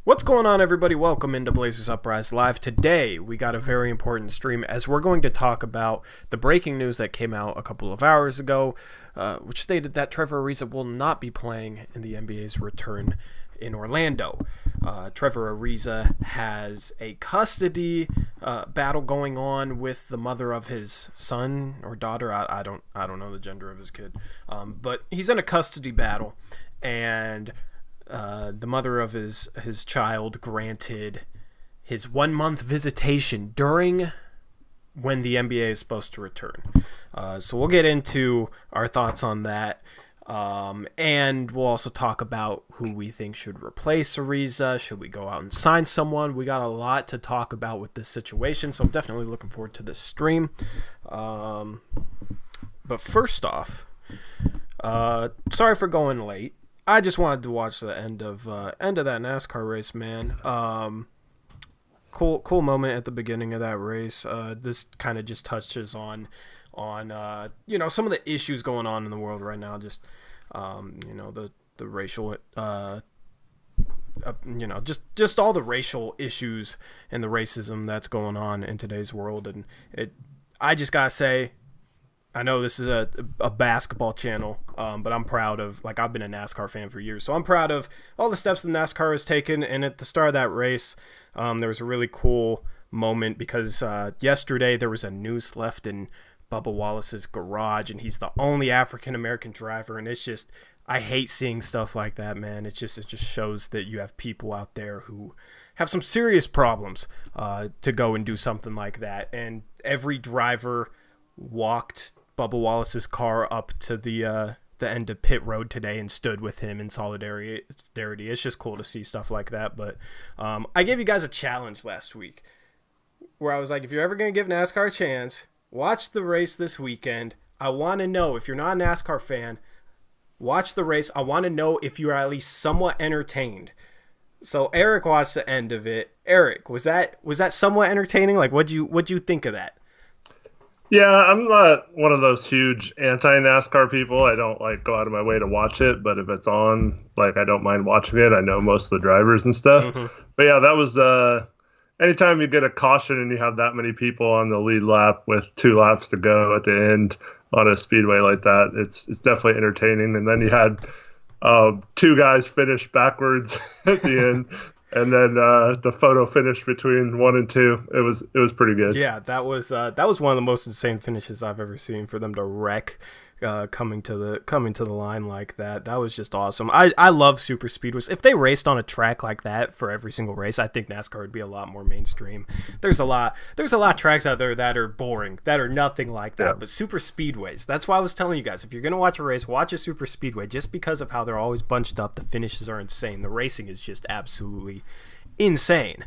What's going on, everybody? Welcome into Blazers Uprise Live. Today, we got a very important stream as we're going to talk about the breaking news that came out a couple of hours ago, which stated that Trevor Ariza will not be playing in the NBA's return in Orlando. Trevor Ariza has a custody battle going on with the mother of his son or daughter. I don't know the gender of his kid, but he's in a custody battle, and the mother of his child granted his 1 month visitation during when the NBA is supposed to return. So we'll get into our thoughts on that. And we'll also talk about who we think should replace Ariza. Should we go out and sign someone? We got a lot to talk about with this situation, so I'm definitely looking forward to this stream. But first off, sorry for going late. I just wanted to watch the end of that NASCAR race, man. Cool moment at the beginning of that race. This kind of just touches on some of the issues going on in the world right now. Just the racial just all the racial issues and the racism that's going on in today's world. And I just gotta say, I know this is a basketball channel, but I'm proud of, I've been a NASCAR fan for years, so I'm proud of all the steps that NASCAR has taken. And at the start of that race, there was a really cool moment because yesterday there was a noose left in Bubba Wallace's garage, and he's the only African-American driver, and it's just, I hate seeing stuff like that, man. It just shows that you have people out there who have some serious problems to go and do something like that. And every driver walked Bubba Wallace's car up to the end of pit road today and stood with him in solidarity. It's just cool to see stuff like that. But I gave you guys a challenge last week where I was like, if you're ever going to give NASCAR a chance, watch the race this weekend. I want to know, if you're not a NASCAR fan, watch the race. I want to know if you're at least somewhat entertained. So Eric watched the end of it. Eric, was that somewhat entertaining? What'd you think of that? Yeah, I'm not one of those huge anti-NASCAR people. I don't go out of my way to watch it, but if it's on, I don't mind watching it. I know most of the drivers and stuff. Mm-hmm. But yeah, that was anytime you get a caution and you have that many people on the lead lap with 2 laps to go at the end on a speedway like that, it's definitely entertaining. And then you had 2 guys finish backwards at the end. And then the photo finish between 1 and 2, it was pretty good. Yeah, that was one of the most insane finishes I've ever seen, for them to wreck coming to the line like that. That was just awesome. I love super speedways. If they raced on a track like that for every single race, I think NASCAR would be a lot more mainstream. There's a lot of tracks out there that are boring, that are nothing like that. Yeah. But super speedways, that's why I was telling you guys, if you're gonna watch a race, watch a super speedway, just because of how they're always bunched up. The finishes are insane. The racing is just absolutely insane.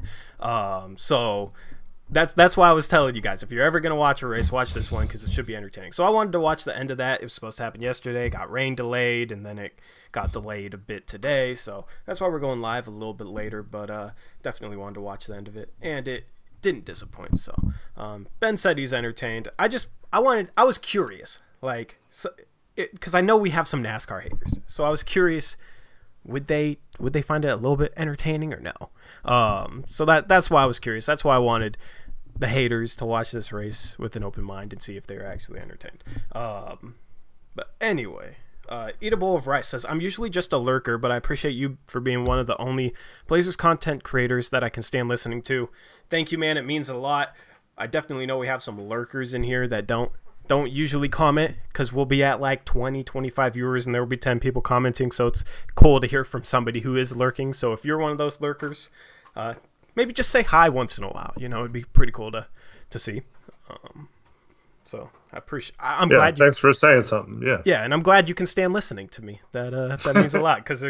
So that's why I was telling you guys, if you're ever going to watch a race, watch this one, because it should be entertaining. So I wanted to watch the end of that. It was supposed to happen yesterday, got rain delayed, and then it got delayed a bit today. So that's why we're going live a little bit later, but definitely wanted to watch the end of it, and it didn't disappoint. So Ben said he's entertained. I was curious, because I know we have some NASCAR haters. So I was curious, would they find it a little bit entertaining or no? So that's why I was curious. That's why I wanted the haters to watch this race with an open mind and see if they were actually entertained. But anyway, Eat a Bowl of Rice says, I'm usually just a lurker, but I appreciate you for being one of the only Blazers content creators that I can stand listening to. Thank you, man. It means a lot. I definitely know we have some lurkers in here that don't usually comment, because we'll be at 20, 25 viewers and there will be 10 people commenting. So it's cool to hear from somebody who is lurking. So if you're one of those lurkers, maybe just say hi once in a while. It'd be pretty cool to see. So I appreciate. I'm glad. Thanks for saying something. Yeah. Yeah, and I'm glad you can stand listening to me. That means a lot, because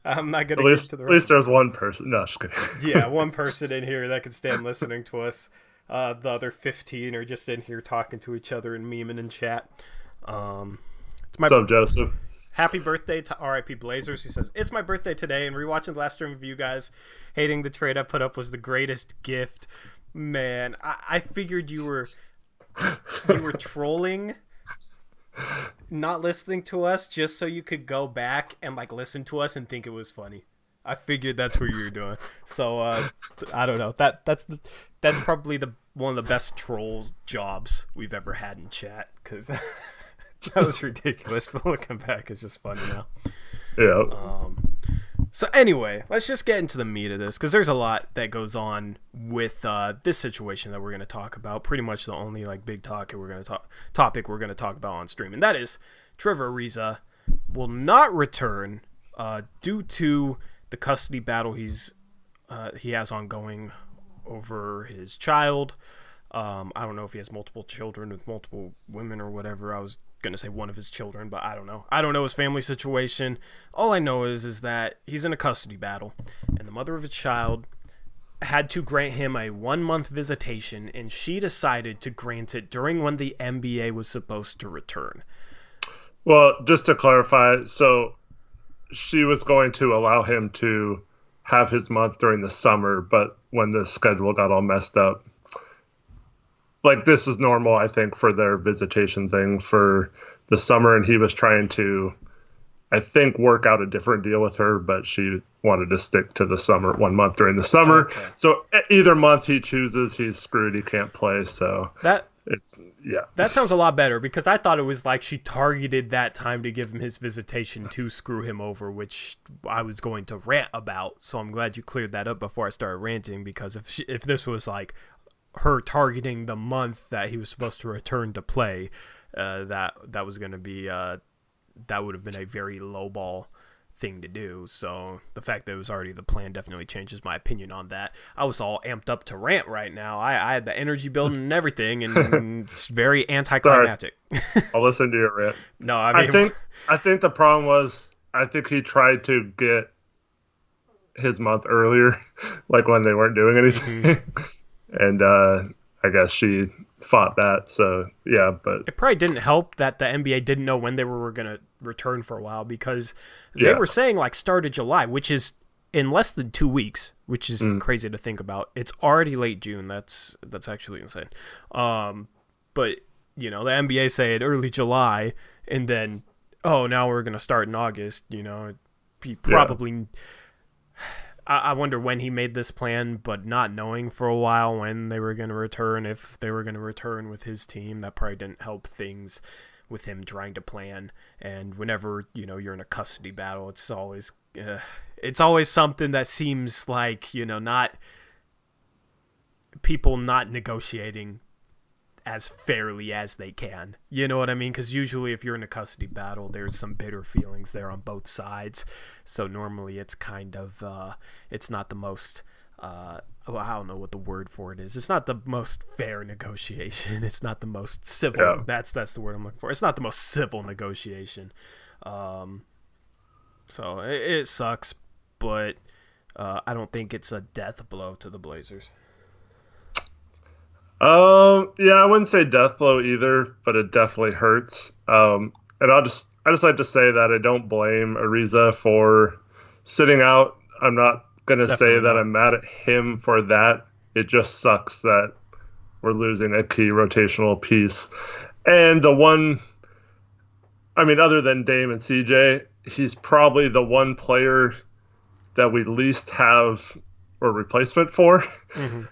I'm not gonna get to the rest. At least there's one person. No, just kidding. Yeah, one person in here that can stand listening to us. The other 15 are just in here talking to each other and memeing in chat. What's up, Joseph? Happy birthday to RIP Blazers. He says, it's my birthday today, and rewatching the last stream of you guys hating the trade I put up was the greatest gift. Man, I figured you were trolling, not listening to us, just so you could go back and listen to us and think it was funny. I figured that's what you were doing. So I don't know. That's probably one of the best trolls jobs we've ever had in chat, because that was ridiculous. But looking back, it's just funny now. Yeah. So anyway, let's just get into the meat of this, because there's a lot that goes on with this situation that we're going to talk about. Pretty much the only like big topic we're going to talk about on stream, and that is Trevor Ariza will not return due to the custody battle he has ongoing over his child. I don't know if he has multiple children with multiple women or whatever. I was gonna say one of his children, but I don't know his family situation. All I know is that he's in a custody battle, and the mother of his child had to grant him a 1-month visitation, and she decided to grant it during when the NBA was supposed to return. Well, just to clarify, so she was going to allow him to have his month during the summer, but when the schedule got all messed up, like, this is normal, I think, for their visitation thing for the summer, and he was trying to, I think, work out a different deal with her, but she wanted to stick to the summer, 1 month during the summer. Okay. So either month he chooses, he's screwed, he can't play, so that sounds a lot better, because I thought it was like she targeted that time to give him his visitation to screw him over, which I was going to rant about, so I'm glad you cleared that up before I started ranting, because if this was like her targeting the month that he was supposed to return to play, that was going to be that would have been a very lowball thing to do. So the fact that it was already the plan definitely changes my opinion on that. I was all amped up to rant right now. I had the energy building and everything, and it's very anticlimactic. I'll listen to your rant. No, I mean, I think the problem was, I think he tried to get his month earlier, like when they weren't doing anything. Mm-hmm. And I guess she fought that, so yeah. But it probably didn't help that the NBA didn't know when they were going to return for a while, because they were saying like start of July, which is in less than 2 weeks, which is crazy to think about. It's already late June. That's actually insane. But you know, the NBA said early July, and then now we're going to start in August. You know, he probably. Yeah. I wonder when he made this plan, but not knowing for a while when they were going to return, if they were going to return with his team, that probably didn't help things with him trying to plan. And whenever, you're in a custody battle, it's always something that seems like, not people not negotiating as fairly as they can. You know what I mean? Because usually if you're in a custody battle, there's some bitter feelings there on both sides. So normally it's kind of, it's not the most, I don't know what the word for it is. It's not the most fair negotiation. It's not the most civil. Yeah. That's the word I'm looking for. It's not the most civil negotiation. So it sucks, but I don't think it's a death blow to the Blazers. Yeah, I wouldn't say death blow either, but it definitely hurts. And I just like to say that I don't blame Ariza for sitting out. I'm not going to say that I'm mad at him for that. It just sucks that we're losing a key rotational piece. And other than Dame and CJ, he's probably the one player that we least have a replacement for. Mm-hmm.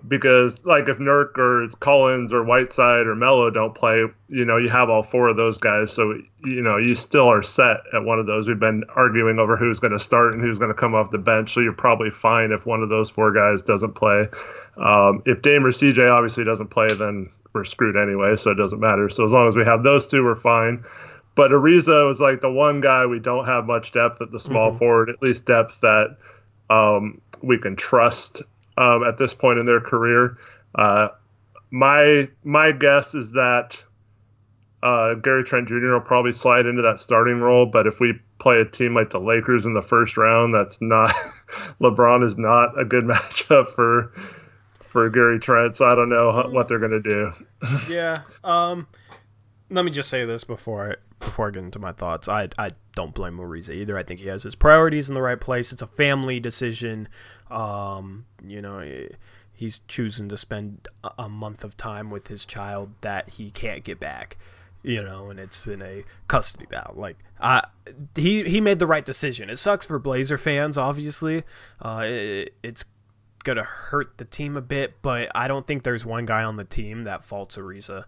Because like if Nurk or Collins or Whiteside or Melo don't play, you have all four of those guys. So, you still are set at one of those. We've been arguing over who's going to start and who's going to come off the bench. So you're probably fine if one of those four guys doesn't play. If Dame or CJ obviously doesn't play, then we're screwed anyway. So it doesn't matter. So as long as we have those two, we're fine. But Ariza was like the one guy we don't have much depth at the small forward, at least depth that we can trust. At this point in their career, my guess is that Gary Trent Jr. will probably slide into that starting role. But if we play a team like the Lakers in the first round, that's not LeBron is not a good matchup for Gary Trent. So I don't know what they're going to do. Yeah. Let me just say this before I get into my thoughts. I don't blame Ariza either. I think he has his priorities in the right place. It's a family decision. He's choosing to spend a month of time with his child that he can't get back. and it's in a custody battle. Like, he made the right decision. It sucks for Blazer fans, obviously. It's gonna hurt the team a bit, but I don't think there's one guy on the team that faults Ariza,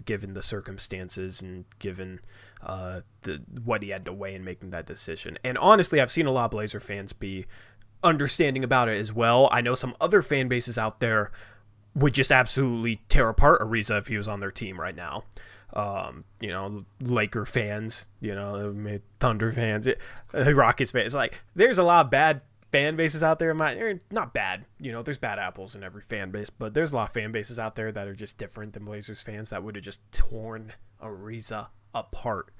given the circumstances and given what he had to weigh in making that decision. And honestly, I've seen a lot of Blazer fans be understanding about it as well. I know some other fan bases out there would just absolutely tear apart Ariza if he was on their team right now. Laker fans, Thunder fans, Rockets fans. Like, there's a lot of bad fan bases out there. They're not bad. There's bad apples in every fan base, but there's a lot of fan bases out there that are just different than Blazers fans that would have just torn Ariza apart.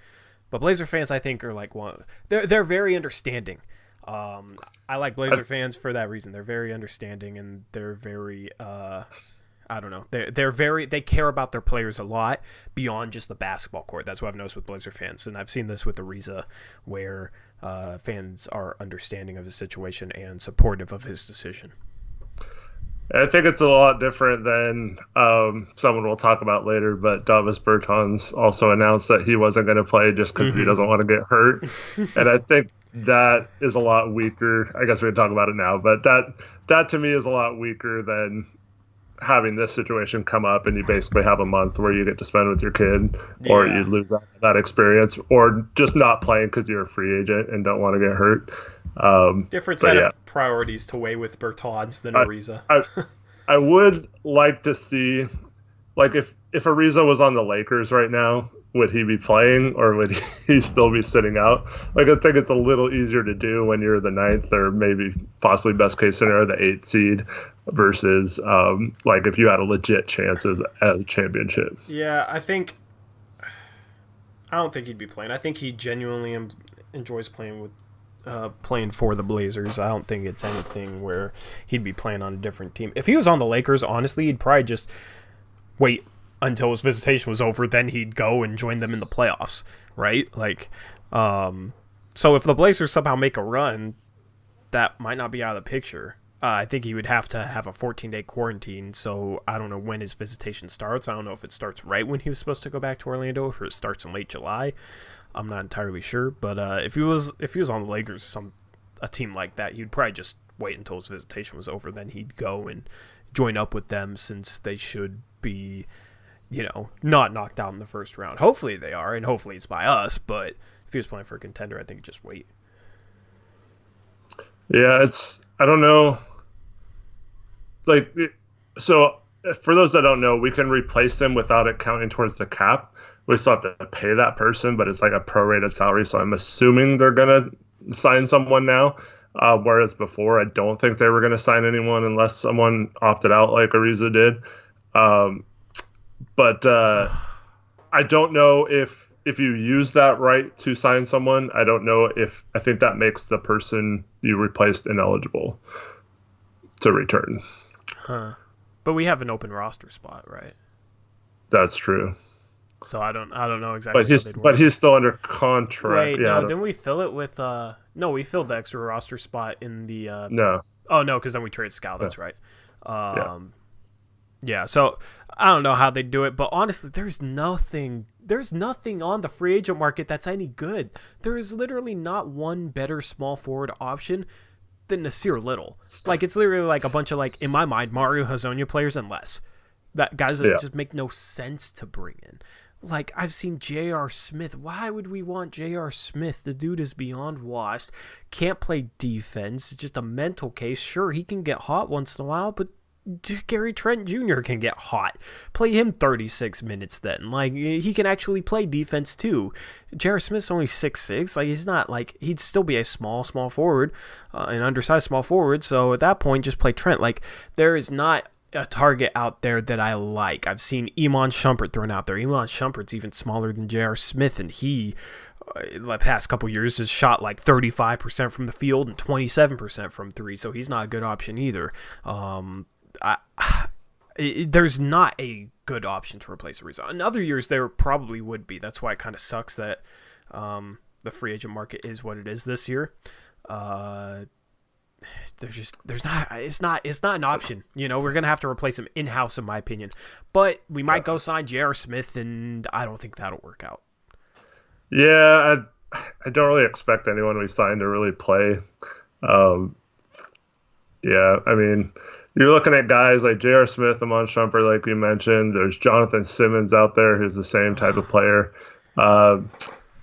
But Blazer fans, I think, are like they're very understanding. I like Blazer fans for that reason. They're very understanding, and they're very I don't know. They care about their players a lot beyond just the basketball court. That's what I've noticed with Blazer fans, and I've seen this with Ariza, where fans are understanding of his situation and supportive of his decision. I think it's a lot different than someone we'll talk about later, but Davis Bertans also announced that he wasn't going to play just because he doesn't want to get hurt. And I think that is a lot weaker. I guess we can talk about it now, but that to me is a lot weaker than having this situation come up and you basically have a month where you get to spend with your kid, or you lose that experience, or just not playing because you're a free agent and don't want to get hurt. Different set of priorities to weigh with Bertans than Ariza. I would like to see, like, if Ariza was on the Lakers right now, would he be playing or would he still be sitting out? Like, I think it's a little easier to do when you're the 9th or maybe possibly best case scenario, the 8th seed, versus like if you had a legit chance as a championship. Yeah, I don't think he'd be playing. I think he genuinely enjoys playing for the Blazers. I don't think it's anything where he'd be playing on a different team. If he was on the Lakers, honestly, he'd probably just wait until his visitation was over, then he'd go and join them in the playoffs, right? Like, so if the Blazers somehow make a run, that might not be out of the picture. I think he would have to have a 14-day quarantine, so I don't know when his visitation starts. I don't know if it starts right when he was supposed to go back to Orlando, or if it starts in late July. I'm not entirely sure, but if he was on the Lakers, a team like that, he'd probably just wait until his visitation was over, then he'd go and join up with them, since they should be, not knocked out in the first round. Hopefully they are, and hopefully it's by us, but if he was playing for a contender, I think he'd just wait. Yeah, I don't know. Like, so for those that don't know, we can replace him without it counting towards the cap. We still have to pay that person, but it's like a prorated salary, so I'm assuming they're going to sign someone now. Whereas before, I don't think they were going to sign anyone unless someone opted out like Ariza did. But I don't know if you use that right to sign someone. I don't know I think that makes the person you replaced ineligible to return. Huh. But we have an open roster spot, right? That's true. So I don't know exactly. But he's still under contract. Wait, no, didn't we fill it with no, we filled the extra roster spot in the No. Oh no, because then we traded Scal, that's right. Yeah, so I don't know how they do it, but honestly, there's nothing on the free agent market that's any good. There is literally not one better small forward option than Nasir Little. Like, it's literally like a bunch of, like, in my mind, Mario Hezonja players and less. That guys that just make no sense to bring in. Like, I've seen J.R. Smith. Why would we want J.R. Smith? The dude is beyond washed. Can't play defense. Just a mental case. Sure, he can get hot once in a while, but Gary Trent Jr. can get hot. Play him 36 minutes then. Like, he can actually play defense too. J.R. Smith's only 6'6". Like, he's not, like, he'd still be a small forward, an undersized small forward. So at that point, just play Trent. Like, there is not a target out there that I like. I've seen Iman Shumpert thrown out there. Iman Shumpert's even smaller than J.R. Smith, and he, the past couple years, has shot like 35% from the field and 27% from three, so he's not a good option either. There's not a good option to replace Ariza. In other years, there probably would be. That's why it kind of sucks that the free agent market is what it is this year. it's not an option. We're gonna have to replace him in house, in my opinion. But we might go sign J.R. Smith, and I don't think that'll work out. Yeah, I don't really expect anyone we sign to really play. Yeah, I mean, you're looking at guys like J.R. Smith, Amon Shumpert, like you mentioned. There's Jonathan Simmons out there who's the same type of player. I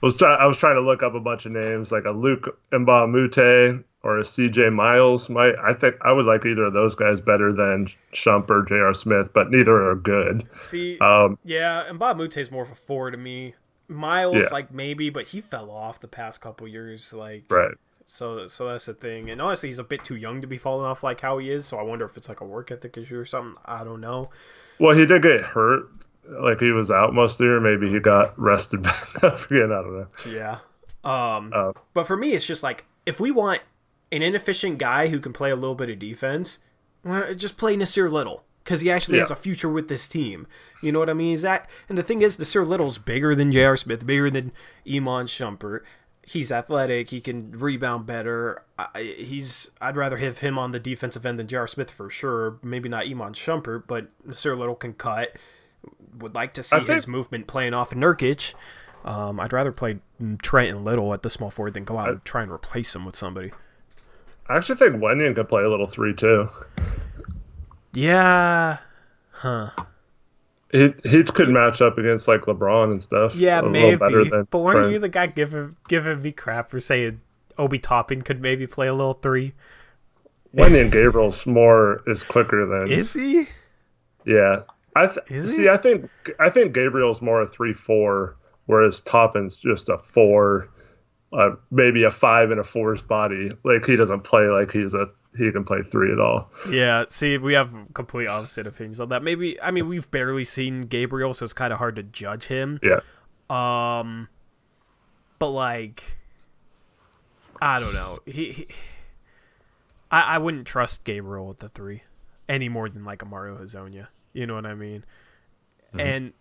was trying to look up a bunch of names like a Luke Mbamute or a C.J. Miles. I think I would like either of those guys better than Shumpert or J.R. Smith, but neither are good. See, yeah, Mbamute is more of a four to me. Miles, like maybe, but he fell off the past couple years. Like, right. So that's the thing. And honestly, he's a bit too young to be falling off like how he is. So I wonder if it's like a work ethic issue or something. I don't know. Well, he did get hurt. Like he was out most of the year. Maybe he got rested back up again. I don't know. Yeah. But for me, it's just like if we want an inefficient guy who can play a little bit of defense, just play Nasir Little. Because he actually has a future with this team. You know what I mean? And the thing is, Nasir Little's bigger than J.R. Smith, bigger than Iman Shumpert. He's athletic. He can rebound better. I'd rather have him on the defensive end than J.R. Smith for sure. Maybe not Iman Shumpert, but Nasir Little can cut. Would like to see his movement playing off of Nurkic. I'd rather play Trent and Little at the small forward than go out and try and replace him with somebody. I actually think Wenyan could play a little 3 too. Yeah. Huh. He could match up against like LeBron and stuff. Yeah, maybe. But weren't Trent. you the guy giving me crap for saying Obi Toppin could maybe play a little 3? Wenyan Gabriel's is quicker than. Is he? Yeah. I think Gabriel's more a 3-4, whereas Toppin's just a 4, maybe a 5 and a 4's body. Like he doesn't play like he can play 3 at all. Yeah, see, we have complete opposite opinions on that. We've barely seen Gabriel, so it's kind of hard to judge him. Yeah. But like, I don't know. I wouldn't trust Gabriel at the 3 any more than like a Mario Hezonja. You know what I mean? Mm-hmm. And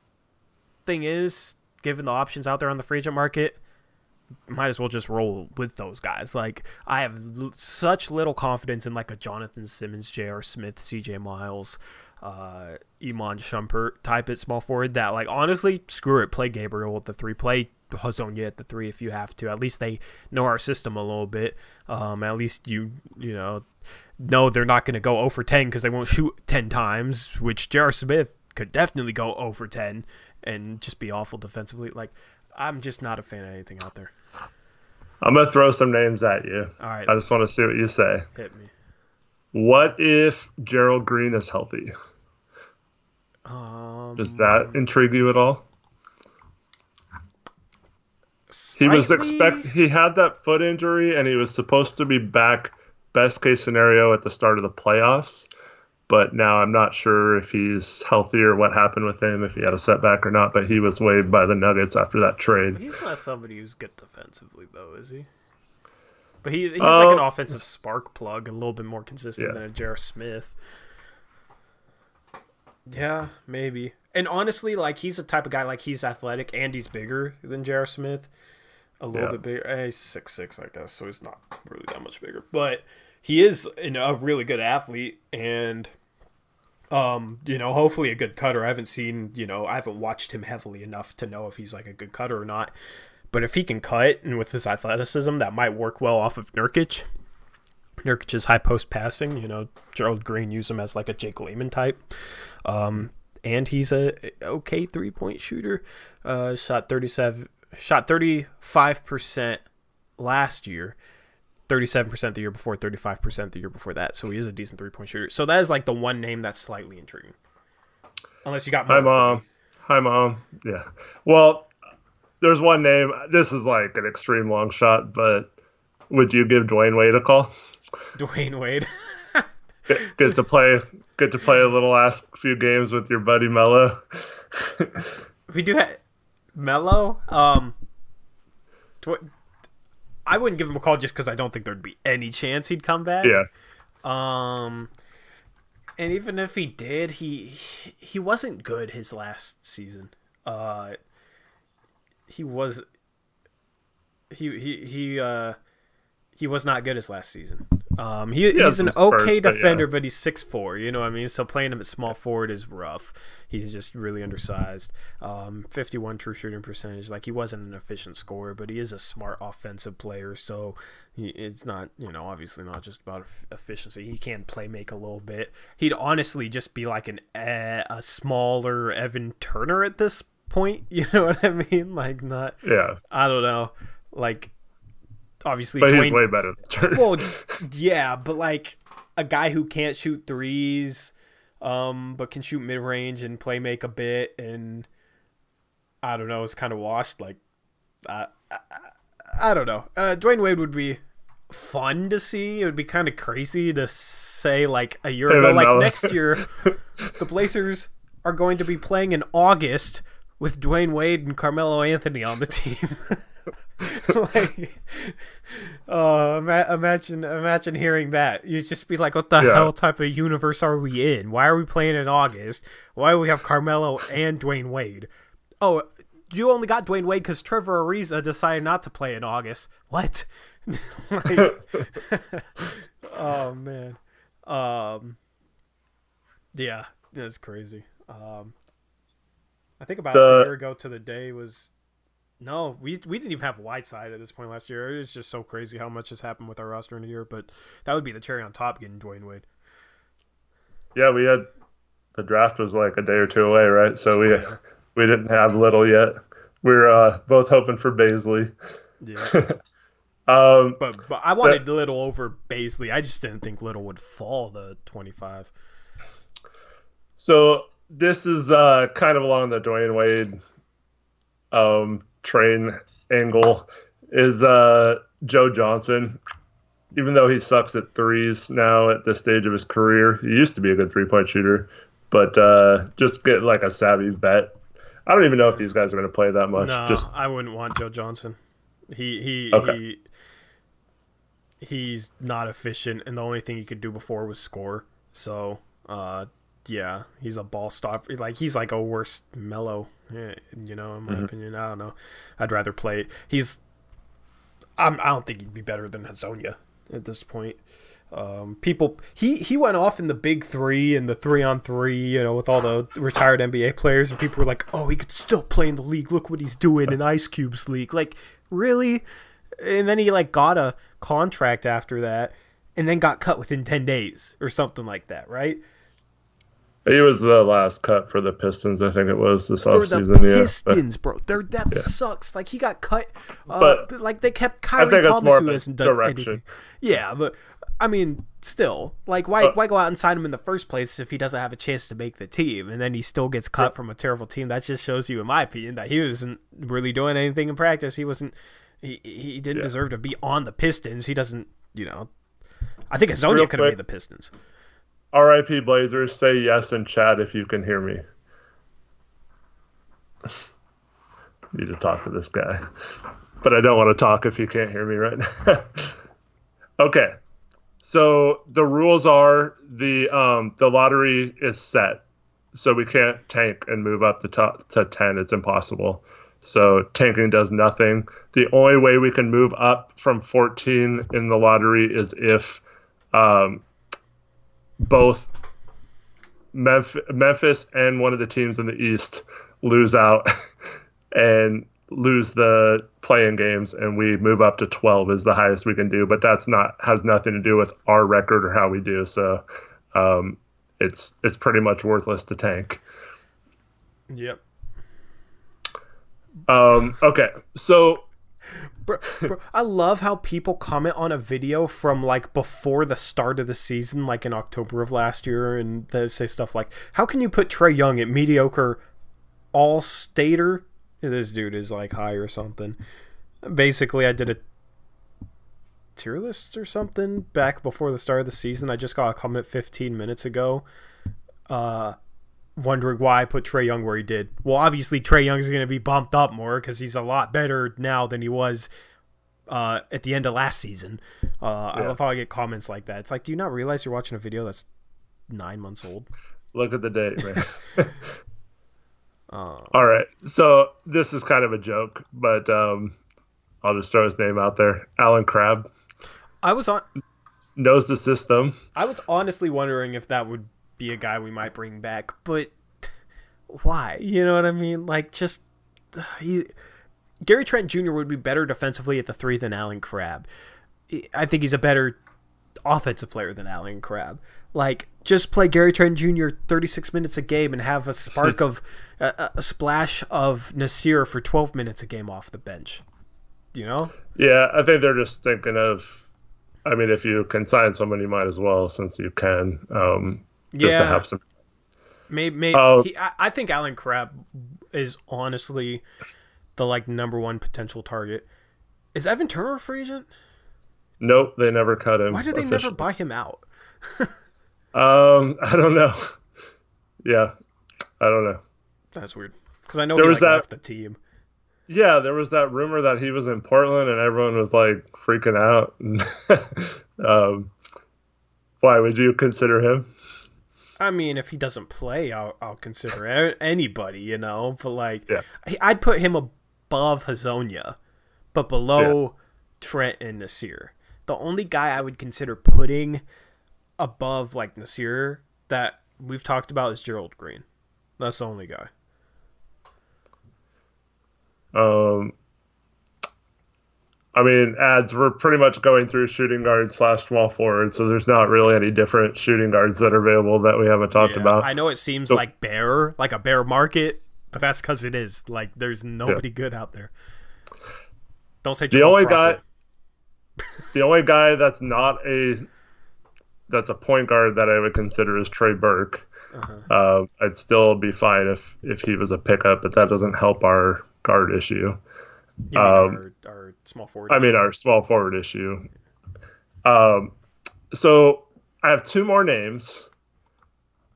thing is, given the options out there on the free agent market, might as well just roll with those guys. Like, I have such little confidence in like a Jonathan Simmons, J.R. Smith, C.J. Miles, Iman Shumpert type at small forward that, like, honestly, screw it. Play Gabriel at the 3. Play Hezonja at the 3 if you have to. At least they know our system a little bit. At least you know they're not going to go 0 for 10 because they won't shoot 10 times, which J.R. Smith could definitely go 0 for 10 and just be awful defensively. Like, I'm just not a fan of anything out there. I'm going to throw some names at you. All right. I just want to see what you say. Hit me. What if Gerald Green is healthy? Does that intrigue you at all? Slightly. He had that foot injury and he was supposed to be back best case scenario at the start of the playoffs. But now I'm not sure if he's healthy or what happened with him, if he had a setback or not. But he was waived by the Nuggets after that trade. He's not somebody who's good defensively, though, is he? But he's like an offensive spark plug, a little bit more consistent than a J.R. Smith. Yeah, maybe. And honestly, like, he's the type of guy, like, he's athletic and he's bigger than J.R. Smith. A little bit bigger. He's 6'6", I guess, so he's not really that much bigger. But he is a really good athlete and... hopefully a good cutter. I haven't watched him heavily enough to know if he's like a good cutter or not. But if he can cut, and with his athleticism, that might work well off of Nurkic. Nurkic's high post passing, Gerald Green used him as like a Jake Layman type. And he's a okay 3-point shooter. Shot 35% last year. 37% the year before, 35% the year before that. So he is a decent 3-point shooter. So that is like the one name that's slightly intriguing. Unless you got more. Hi, Mom. Yeah. Well, there's one name. This is like an extreme long shot, but would you give Dwayne Wade a call? Dwayne Wade. Get to play a little last few games with your buddy Melo. We do have Melo. I wouldn't give him a call just because I don't think there'd be any chance he'd come back. Yeah. And even if he did, he wasn't good his last season. He was not good his last season. He's an spurts, okay but defender, but he's 6'4", you know what I mean? So playing him at small forward is rough. He's just really undersized. 51 true shooting percentage. Like, he wasn't an efficient scorer, but he is a smart offensive player. So it's not, obviously not just about efficiency. He can play make a little bit. He'd honestly just be like a smaller Evan Turner at this point. You know what I mean? Like, not. Yeah. I don't know. Like, obviously, but he's way better than Turner. Well, yeah, but like a guy who can't shoot threes, but can shoot mid range and play make a bit, and I don't know, it's kind of washed. Like, I don't know. Dwayne Wade would be fun to see. It would be kind of crazy to say like a year ago, like next year, the Blazers are going to be playing in August with Dwayne Wade and Carmelo Anthony on the team. Like, imagine hearing that. You'd just be like, what the hell type of universe are we in? Why are we playing in August? Why do we have Carmelo and Dwayne Wade? Oh, you only got Dwayne Wade because Trevor Ariza decided not to play in August. What? Like, oh man. Yeah, it's crazy. I think about a year ago to the day was. No, we didn't even have Whiteside at this point last year. It's just so crazy how much has happened with our roster in a year. But that would be the cherry on top, getting Dwayne Wade. Yeah, we had the draft was like a day or two away, right? So we didn't have Little yet. We're both hoping for Baisley. Yeah. But I wanted Little over Baisley. I just didn't think Little would fall to 25. So this is kind of along the Dwayne Wade train angle is Joe Johnson. Even though he sucks at threes now at this stage of his career, he used to be a good three-point shooter, but just get like a savvy bet. I don't even know if these guys are going to play that much. No, I wouldn't want Joe Johnson. He's not efficient, and the only thing he could do before was score. So, yeah, he's a ball stopper. Like, he's like a worse Melo, in my opinion. I don't know. I'd rather play. I don't think he'd be better than Hazonia at this point. He went off in the big three and the 3-on-3, with all the retired NBA players, and people were like, oh, he could still play in the league. Look what he's doing in Ice Cube's league. Like, really? And then he like got a contract after that, and then got cut within 10 days or something like that, right? He was the last cut for the Pistons, I think it was, this offseason. For the Pistons, bro. Their depth sucks. Like, he got cut. But like, they kept Kyrie Thomas, who hasn't done anything. Yeah, but, I mean, still. Like, why go out and sign him in the first place if he doesn't have a chance to make the team? And then he still gets cut from a terrible team. That just shows you, in my opinion, that he wasn't really doing anything in practice. He wasn't... He didn't deserve to be on the Pistons. He doesn't, I think Hazonia could have made the Pistons. R.I.P. Blazers, say yes in chat if you can hear me. Need to talk to this guy. But I don't want to talk if you can't hear me right now. Okay. So the rules are the lottery is set. So we can't tank and move up to 10. It's impossible. So tanking does nothing. The only way we can move up from 14 in the lottery is if both Memphis and one of the teams in the East lose out and lose the play-in games, and we move up to 12 is the highest we can do. But has nothing to do with our record or how we do. So it's pretty much worthless to tank. Yep. Okay, so bro, I love how people comment on a video from like before the start of the season, like in October of last year, and they say stuff like, how can you put Trae Young at mediocre all-stater? This dude is like high or something. Basically, I did a tier list or something back before the start of the season. I just got a comment 15 minutes ago wondering why I put Trae Young where he did. Well, obviously Trae Young is going to be bumped up more because he's a lot better now than he was at the end of last season. I love how I get comments like that. It's like, do you not realize you're watching a video that's 9 months old? Look at the date, man. All right, so this is kind of a joke, but I'll just throw his name out there. Alan Crabb. I was on... knows the system. I was honestly wondering if that would be a guy we might bring back, but why? You know what I mean? Like, just Gary Trent Jr. would be better defensively at the 3 than Alan Crabb. I think he's a better offensive player than Alan Crabb. Like, just play Gary Trent Jr. 36 minutes a game and have a spark of a splash of Nasir for 12 minutes a game off the bench. You know? Yeah, I think they're just thinking of. I mean, if you can sign someone, you might as well, since you can. Just to have some. Maybe I think Alan Crabb is honestly the number one potential target. Is Evan Turner a free agent? Nope, they never cut him. Why did they never buy him out? I don't know. Yeah, I don't know. That's weird because I know he left the team. Yeah, there was that rumor that he was in Portland, and everyone was freaking out. Why would you consider him? I mean, if he doesn't play, I'll consider anybody, you know. But yeah. I'd put him above Hazonia, but below Trent and Nasir. The only guy I would consider putting above Nasir that we've talked about is Gerald Green. That's the only guy. I mean, we're pretty much going through shooting guard / small forward, so there's not really any different shooting guards that are available that we haven't talked about. I know it seems like a bear market, but that's because it is. There's nobody good out there. Don't say Jamal Crawford. The only guy that's a point guard that I would consider is Trey Burke. Uh-huh. I'd still be fine if he was a pickup, but that doesn't help our guard issue. You mean our small forward? I mean our small forward issue. So I have 2 more names.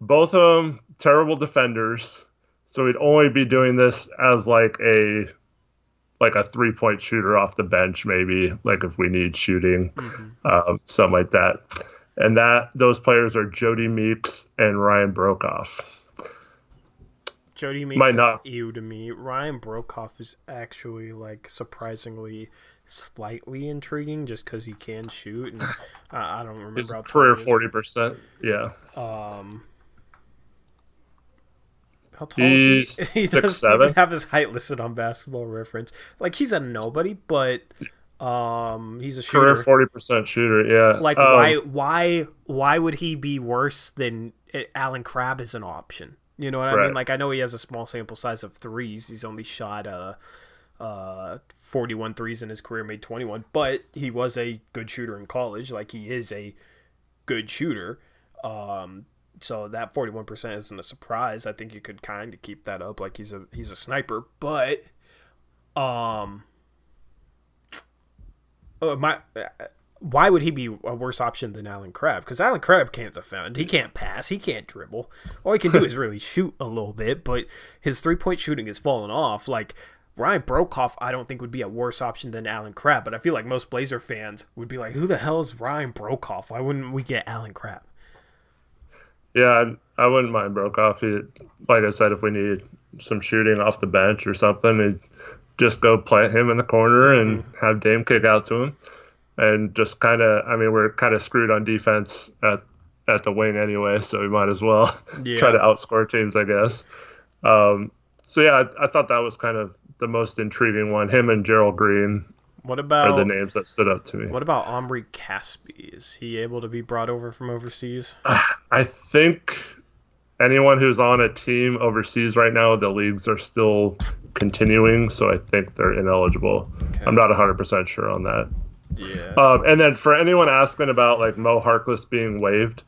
Both of them terrible defenders. So we'd only be doing this as a 3-point shooter off the bench, maybe if we need shooting, something like that. And those players are Jody Meeks and Ryan Brokoff. Jody Meeks is ew to me. Ryan Brokoff is actually surprisingly slightly intriguing just because he can shoot, and I don't remember his how career 40%. Yeah. How tall is he? He 6'7". doesn't even have his height listed on Basketball Reference. He's a nobody, but he's a shooter. Career 40% shooter. Yeah. Why would he be worse than Alan Crabb as an option? You know what I mean? I know he has a small sample size of threes. He's only shot 41 threes in his career, made 21, but he was a good shooter in college. He is a good shooter. So that 41% isn't a surprise. I think you could kind of keep that up. He's a sniper, but why would he be a worse option than Alan Crabb? Because Alan Crabb can't defend. He can't pass. He can't dribble. All he can do is really shoot a little bit, but his 3-point shooting has fallen off. Ryan Brokoff, I don't think would be a worse option than Alan Crabb, but I feel like most Blazer fans would be like, who the hell is Ryan Brokoff? Why wouldn't we get Alan Crabb? Yeah, I wouldn't mind Brokoff. Like I said, if we need some shooting off the bench or something, just go plant him in the corner and have Dame kick out to him. And just we're kind of screwed on defense at the wing anyway, so we might as well try to outscore teams, I guess. So yeah, I thought that was kind of the most intriguing one. Him and Gerald Green are the names that stood up to me. What about Omri Caspi? Is he able to be brought over from overseas? I think anyone who's on a team overseas right now, the leagues are still continuing, so I think they're ineligible. Okay. I'm not 100% sure on that. Yeah. And then for anyone asking about Mo Harkless being waived,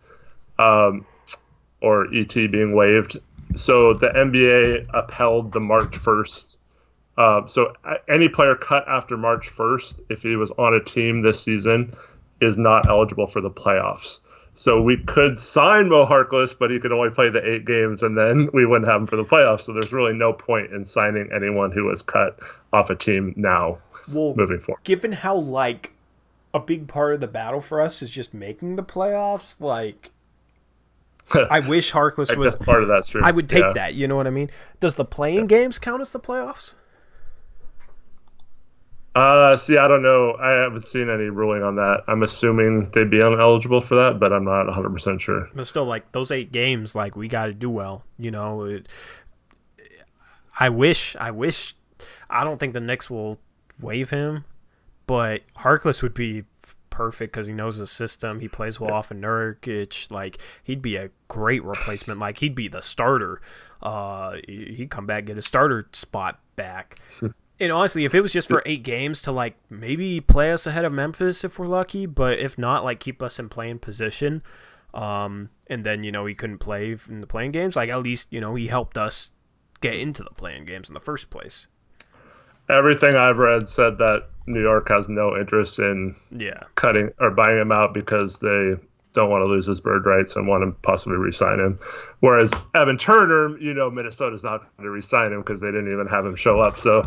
or ET being waived, so the NBA upheld the March 1st. So any player cut after March 1st, if he was on a team this season, is not eligible for the playoffs. So we could sign Mo Harkless, but he could only play the 8 games, and then we wouldn't have him for the playoffs. So there's really no point in signing anyone who was cut off a team now. Moving forward, given how a big part of the battle for us is just making the playoffs, I wish Harkless was part of that's true. I would take that. You know what I mean? Does the playing games count as the playoffs? See, I don't know. I haven't seen any ruling on that. I'm assuming they'd be ineligible for that, but I'm not 100% sure. But still, like those 8 games, like we got to do well. You know, I wish. I don't think the Knicks will waive him, but Harkless would be perfect because he knows the system. He plays well off of Nurkic. Like he'd be a great replacement. Like he'd be the starter. He'd come back, get a starter spot back. And honestly, if it was just for 8 games to like maybe play us ahead of Memphis if we're lucky, but if not, like keep us in playing position. And then he couldn't play in the playing games. Like at least he helped us get into the playing games in the first place. Everything I've read said that New York has no interest in cutting or buying him out because they don't want to lose his bird rights and want to possibly re-sign him. Whereas Evan Turner, Minnesota's not going to re-sign him because they didn't even have him show up. So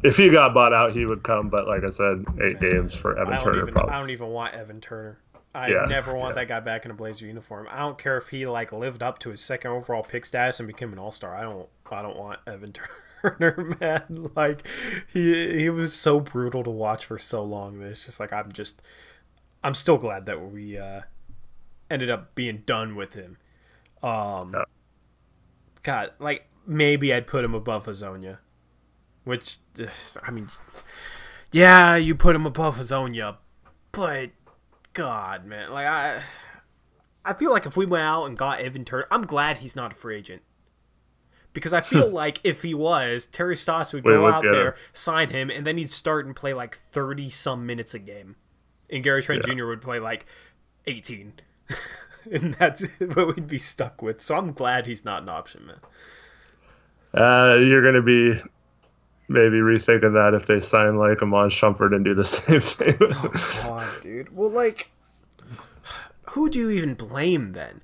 if he got bought out, he would come. But like I said, 8 games for Evan Turner. I don't even want Evan Turner. I never want that guy back in a Blazer uniform. I don't care if he like lived up to his second overall pick status and became an all-star. I don't want Evan Turner, man. Like he was so brutal to watch for so long. That it's just like I'm still glad that we ended up being done with him. God, like maybe I'd put him above Hazonia, which I mean, yeah, you put him above Hazonia, but God, man, like I feel like if we went out and got Evan Turner, I'm glad he's not a free agent. Because I feel like if he was, Terry Stotts would go out there, sign him, and then he'd start and play like 30-some minutes a game. And Gary Trent Jr. would play like 18. And that's what we'd be stuck with. So I'm glad he's not an option, man. You're going to be maybe rethinking that if they sign like Iman Shumpert and do the same thing. Oh, God, dude. Well, like, who do you even blame then?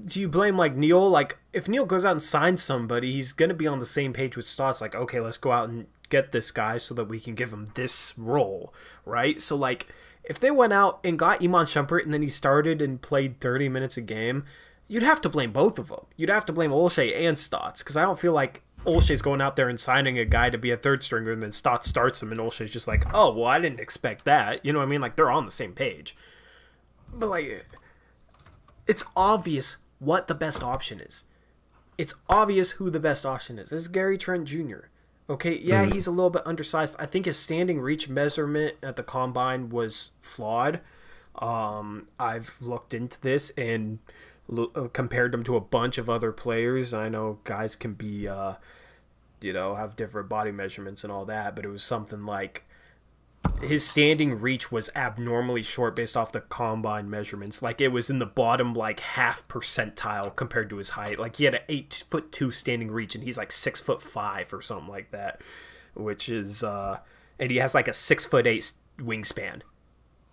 Do you blame like Neil? Like if Neil goes out and signs somebody, he's gonna be on the same page with Stotts. Like, okay, let's go out and get this guy so that we can give him this role, right? So like, if they went out and got Iman Shumpert and then he started and played 30 minutes a game, you'd have to blame both of them. You'd have to blame Olshey and Stotts because I don't feel like Olshey's going out there and signing a guy to be a third stringer and then Stotts starts him and Olshey's just like, oh well, I didn't expect that. You know what I mean? Like they're on the same page, but like. It's obvious what the best option is. It's obvious who the best option is. It's Gary Trent Jr. Okay, yeah, he's a little bit undersized. I think his standing reach measurement at the combine was flawed. I've looked into this and compared him to a bunch of other players. I know guys can be, have different body measurements and all that, but it was something like his standing reach was abnormally short based off the combine measurements. Like it was in the bottom like half percentile compared to his height. Like he had an 8'2" standing reach and he's like 6'5" or something like that, which is and he has like a 6'8" wingspan.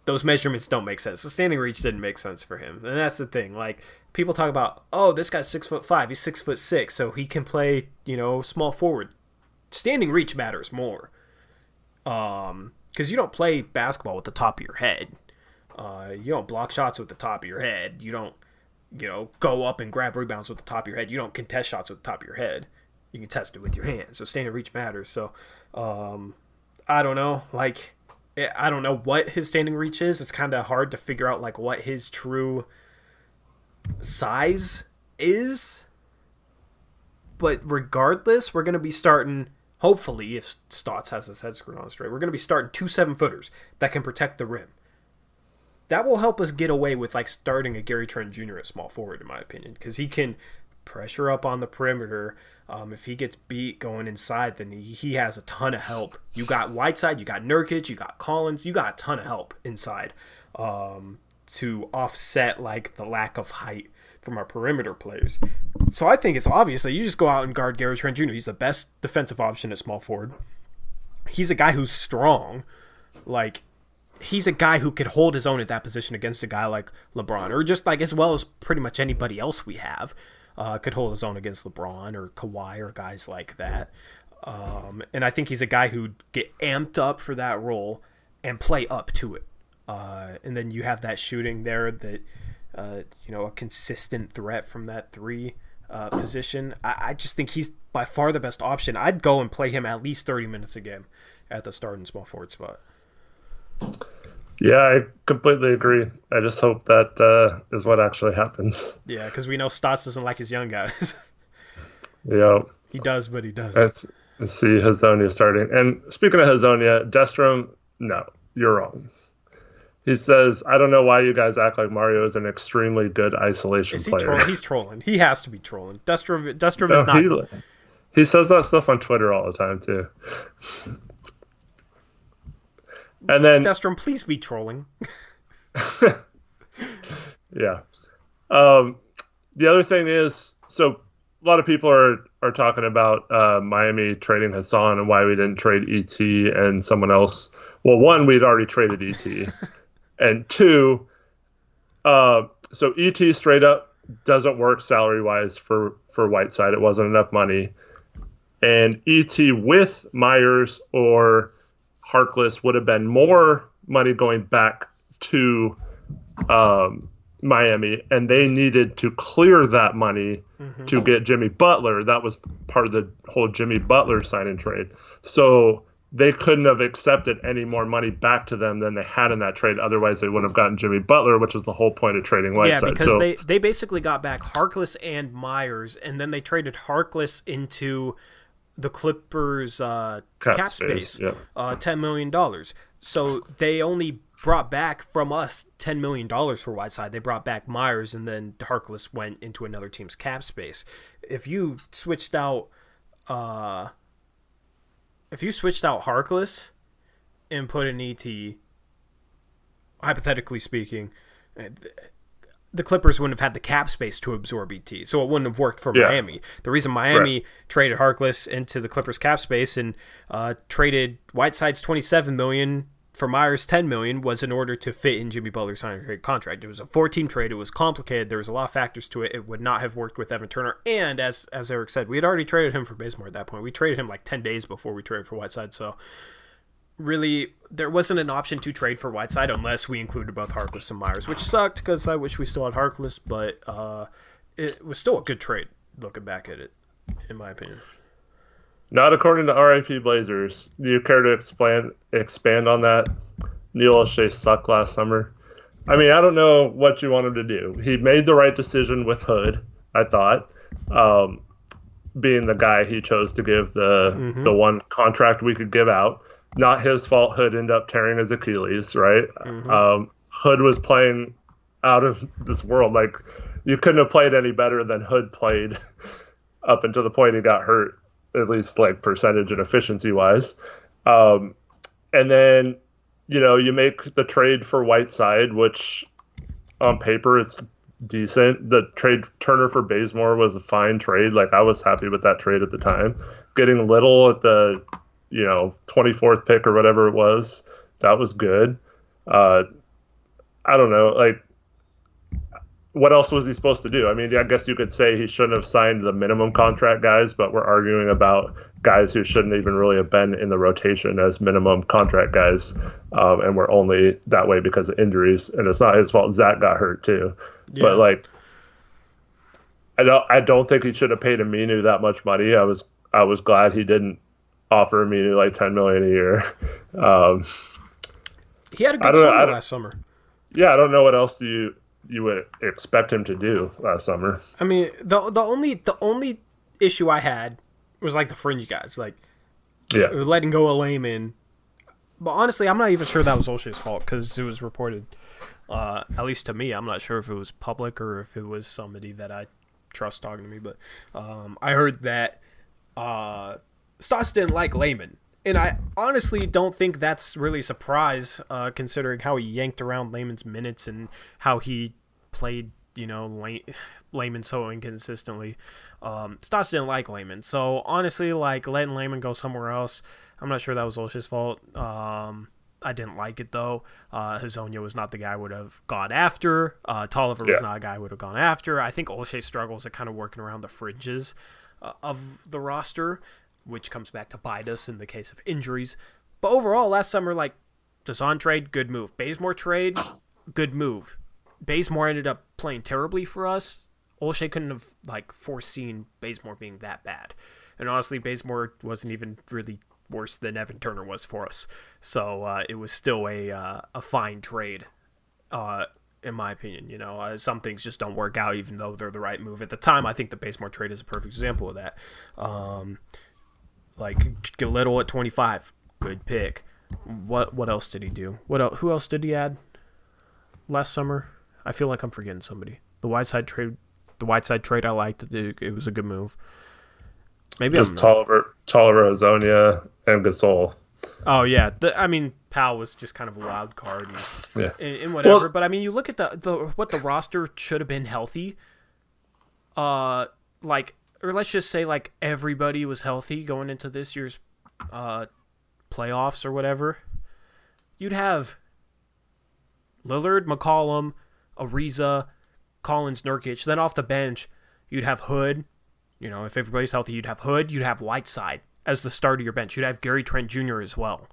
Those measurements don't make sense. The standing reach didn't make sense for him, and that's the thing. Like people talk about, oh, this guy's 6'5", he's 6'6", so he can play small forward. Standing reach matters more. Because you don't play basketball with the top of your head. You don't block shots with the top of your head. You don't, go up and grab rebounds with the top of your head. You don't contest shots with the top of your head. You can test it with your hands. So standing reach matters. So, I don't know. Like, I don't know what his standing reach is. It's kind of hard to figure out, like, what his true size is. But regardless, we're going to be starting... Hopefully, if Stotts has his head screwed on straight, we're going to be starting 2 7-footers that can protect the rim. That will help us get away with like starting a Gary Trent Jr. at small forward, in my opinion, because he can pressure up on the perimeter. If he gets beat going inside, then he has a ton of help. You got Whiteside, you got Nurkic, you got Collins, you got a ton of help inside to offset like the lack of height from our perimeter players. So I think it's obvious that you just go out and guard Gary Trent Jr. He's the best defensive option at small forward. He's a guy who's strong. Like, he's a guy who could hold his own at that position against a guy like LeBron, or just like as well as pretty much anybody else we have could hold his own against LeBron or Kawhi or guys like that. And I think he's a guy who'd get amped up for that role and play up to it. And then you have that shooting there that, a consistent threat from that three position. I just think he's by far the best option. I'd go and play him at least 30 minutes a game at the starting small forward spot. Yeah, I completely agree. I just hope that is what actually happens. Yeah, because we know Stotts doesn't like his young guys. Yeah, He does, but he doesn't. let's see Hazonia starting. And speaking of Hazonia, Destrom, no, you're wrong. He says, I don't know why you guys act like Mario is an extremely good isolation player. He's trolling. He has to be trolling. Destrom No, is not. he says that stuff on Twitter all the time, too. And then Destrom, please be trolling. yeah. The other thing is, so a lot of people are talking about Miami trading Hassan and why we didn't trade ET and someone else. Well, one, we'd already traded ET. And two, so ET straight up doesn't work salary-wise for Whiteside. It wasn't enough money. And ET with Myers or Harkless would have been more money going back to Miami, and they needed to clear that money to get Jimmy Butler. That was part of the whole Jimmy Butler sign-and trade. So they couldn't have accepted any more money back to them than they had in that trade. Otherwise, they would have gotten Jimmy Butler, which was the whole point of trading Whiteside. Yeah, because they basically got back Harkless and Myers, and then they traded Harkless into the Clippers' cap space, yeah. $10 million. So they only brought back from us $10 million for Whiteside. They brought back Myers, and then Harkless went into another team's cap space. If you switched out Harkless and put in ET, hypothetically speaking, the Clippers wouldn't have had the cap space to absorb ET, so it wouldn't have worked for Miami. The reason Miami traded Harkless into the Clippers cap space and traded Whiteside's $27 million for Myers' $10 million was in order to fit in Jimmy Butler's signing trade contract. It was a 4-team trade. It was complicated. There was a lot of factors to it. It would not have worked with Evan Turner. And as Eric said, we had already traded him for Bazemore at that point. We traded him like 10 days before we traded for Whiteside. So really, there wasn't an option to trade for Whiteside unless we included both Harkless and Myers, which sucked because I wish we still had Harkless, but it was still a good trade looking back at it, in my opinion. Not according to RIP Blazers. Do you care to expand on that? Neil O'Shea sucked last summer. I mean, I don't know what you want him to do. He made the right decision with Hood, I thought, being the guy he chose to give the one contract we could give out. Not his fault Hood ended up tearing his Achilles, right? Hood was playing out of this world. Like, you couldn't have played any better than Hood played up until the point he got hurt, at least like percentage and efficiency wise. And then, you make the trade for Whiteside, which on paper is decent. The trade Turner for Bazemore was a fine trade. Like, I was happy with that trade at the time. Getting Little at the 24th pick or whatever it was, that was good. I don't know, like, what else was he supposed to do? I mean, I guess you could say he shouldn't have signed the minimum contract guys, but we're arguing about guys who shouldn't even really have been in the rotation as minimum contract guys, and we're only that way because of injuries. And it's not his fault. Zach got hurt too. Yeah. But like, I don't think he should have paid Aminu that much money. I was glad he didn't offer Aminu like $10 million a year. He had a good summer last summer. Yeah, I don't know what else you would expect him to do last summer. I mean, the only issue I had was like the fringe guys, like letting go of Layman. But honestly, I'm not even sure that was Olshey's fault because it was reported, at least to me. I'm not sure if it was public or if it was somebody that I trust talking to me. But I heard that Stotts didn't like Layman. And I honestly don't think that's really a surprise, considering how he yanked around Layman's minutes and how he played, Layman so inconsistently. Stotts didn't like Layman. So, honestly, like, letting Layman go somewhere else, I'm not sure that was Olshey's fault. I didn't like it, though. Hazonia was not the guy I would have gone after. Tolliver was not a guy I would have gone after. I think Olshey struggles at kind of working around the fringes of the roster, which comes back to bite us in the case of injuries. But overall, last summer, like, Dazan trade, good move. Bazemore trade, good move. Bazemore ended up playing terribly for us. Olshey couldn't have, like, foreseen Bazemore being that bad. And honestly, Bazemore wasn't even really worse than Evan Turner was for us. So it was still a fine trade, in my opinion. Some things just don't work out, even though they're the right move at the time. I think the Bazemore trade is a perfect example of that. Like Little at 25, good pick. What else did he do? Who else did he add last summer? I feel like I'm forgetting somebody. The Whiteside trade I liked. It was a good move. Maybe just Tolliver, Azonia, and Gasol. Oh yeah, Powell was just kind of a wild card and whatever. Well, but you look at what the roster should have been healthy. Or let's just say like everybody was healthy going into this year's playoffs or whatever. You'd have Lillard, McCollum, Ariza, Collins, Nurkic. Then off the bench, you'd have Hood. If everybody's healthy, you'd have Hood. You'd have Whiteside as the start of your bench. You'd have Gary Trent Jr. as well.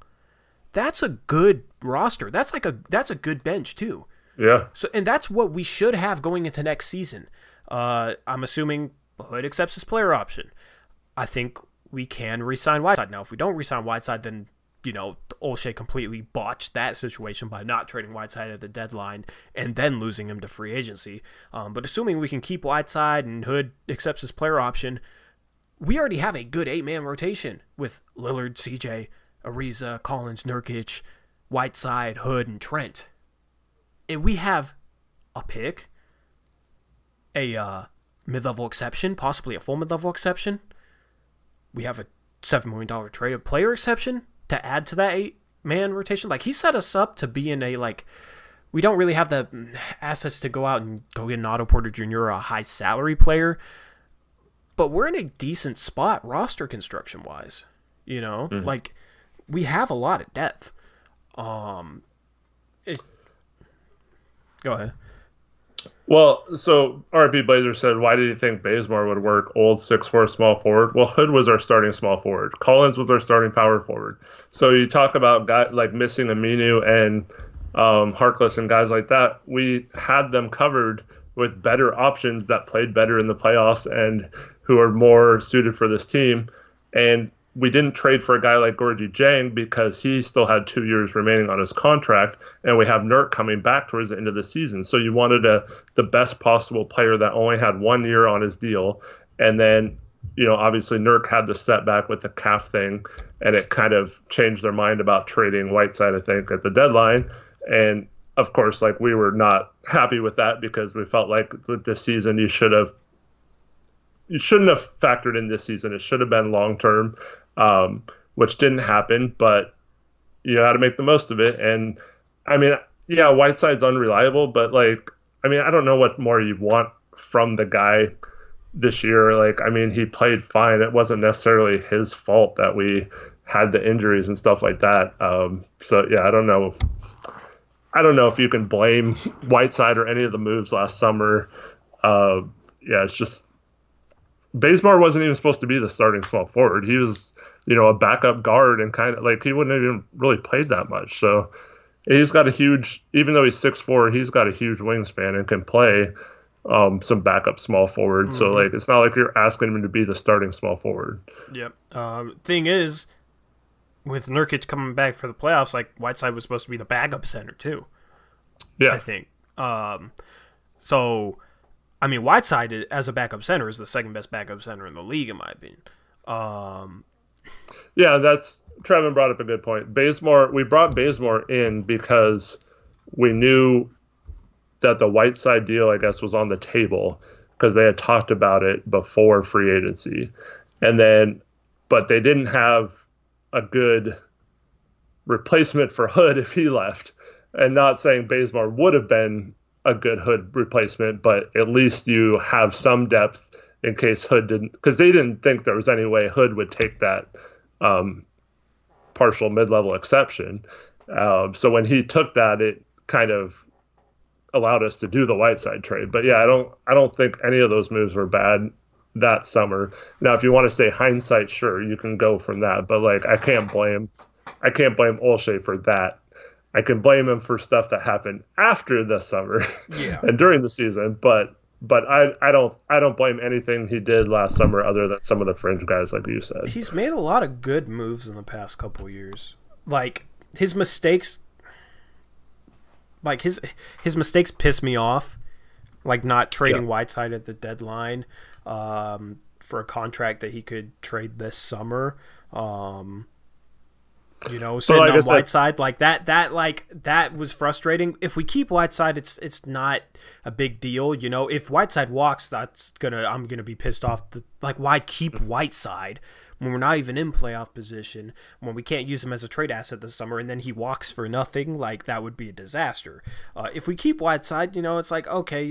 That's a good roster. That's a good bench too. Yeah. So and that's what we should have going into next season. I'm assuming Hood accepts his player option. I think we can re-sign Whiteside. Now, if we don't re-sign Whiteside, then Olshey completely botched that situation by not trading Whiteside at the deadline and then losing him to free agency. But assuming we can keep Whiteside and Hood accepts his player option, we already have a good 8-man rotation with Lillard, CJ, Ariza, Collins, Nurkic, Whiteside, Hood, and Trent. And we have a pick, a mid-level exception, possibly a full mid-level exception. We have a $7 million trade of player exception to add to that 8-man rotation. He set us up to be in we don't really have the assets to go out and go get an Otto Porter Jr. or a high salary player, but we're in a decent spot roster construction wise. Mm-hmm. We have a lot of depth. Go ahead. Well, so RP Blazer said, why did you think Bazemore would work? Old 6'4" small forward. Well, Hood was our starting small forward. Collins was our starting power forward. So you talk about guys like missing Aminu and Harkless and guys like that. We had them covered with better options that played better in the playoffs and who are more suited for this team. And we didn't trade for a guy like Gorgie Jang because he still had 2 years remaining on his contract, and we have Nurk coming back towards the end of the season. So you wanted the best possible player that only had 1 year on his deal. And then, obviously Nurk had the setback with the calf thing, and it kind of changed their mind about trading Whiteside, I think, at the deadline. And, of course, we were not happy with that because we felt like with this season you shouldn't have factored in this season. It should have been long-term. Which didn't happen, but you had to make the most of it. And Whiteside's unreliable, but I don't know what more you want from the guy this year. He played fine. It wasn't necessarily his fault that we had the injuries and stuff like that. I don't know. I don't know if you can blame Whiteside or any of the moves last summer. It's just Bazemore wasn't even supposed to be the starting small forward. He was, a backup guard and kind of he wouldn't have even really played that much. So he's got even though he's 6'4", he's got a huge wingspan and can play some backup small forward. Mm-hmm. So it's not like you're asking him to be the starting small forward. Yep. Thing is, with Nurkic coming back for the playoffs, Whiteside was supposed to be the backup center too. Yeah. I think. Whiteside as a backup center is the second best backup center in the league, in my opinion. Trevor brought up a good point. We brought Bazemore in because we knew that the Whiteside deal, I guess, was on the table because they had talked about it before free agency. But they didn't have a good replacement for Hood if he left. And not saying Bazemore would have been a good Hood replacement, but at least you have some depth in case Hood didn't, because they didn't think there was any way Hood would take that partial mid-level exception. So when he took that, it kind of allowed us to do the Whiteside trade. But yeah, I don't think any of those moves were bad that summer. Now, if you want to say hindsight, sure, you can go from that. But I can't blame Olshey for that. I can blame him for stuff that happened after the summer and during the season, but But I don't blame anything he did last summer other than some of the fringe guys like you said. He's made a lot of good moves in the past couple years. Like his mistakes his mistakes piss me off. Like not trading Whiteside at the deadline for a contract that he could trade this summer. Sitting on Whiteside like that was frustrating. If we keep Whiteside, it's not a big deal. If Whiteside walks, I'm gonna be pissed off. Why keep Whiteside when we're not even in playoff position, when we can't use him as a trade asset this summer, and then he walks for nothing? Like that would be a disaster. If we keep Whiteside, it's like okay,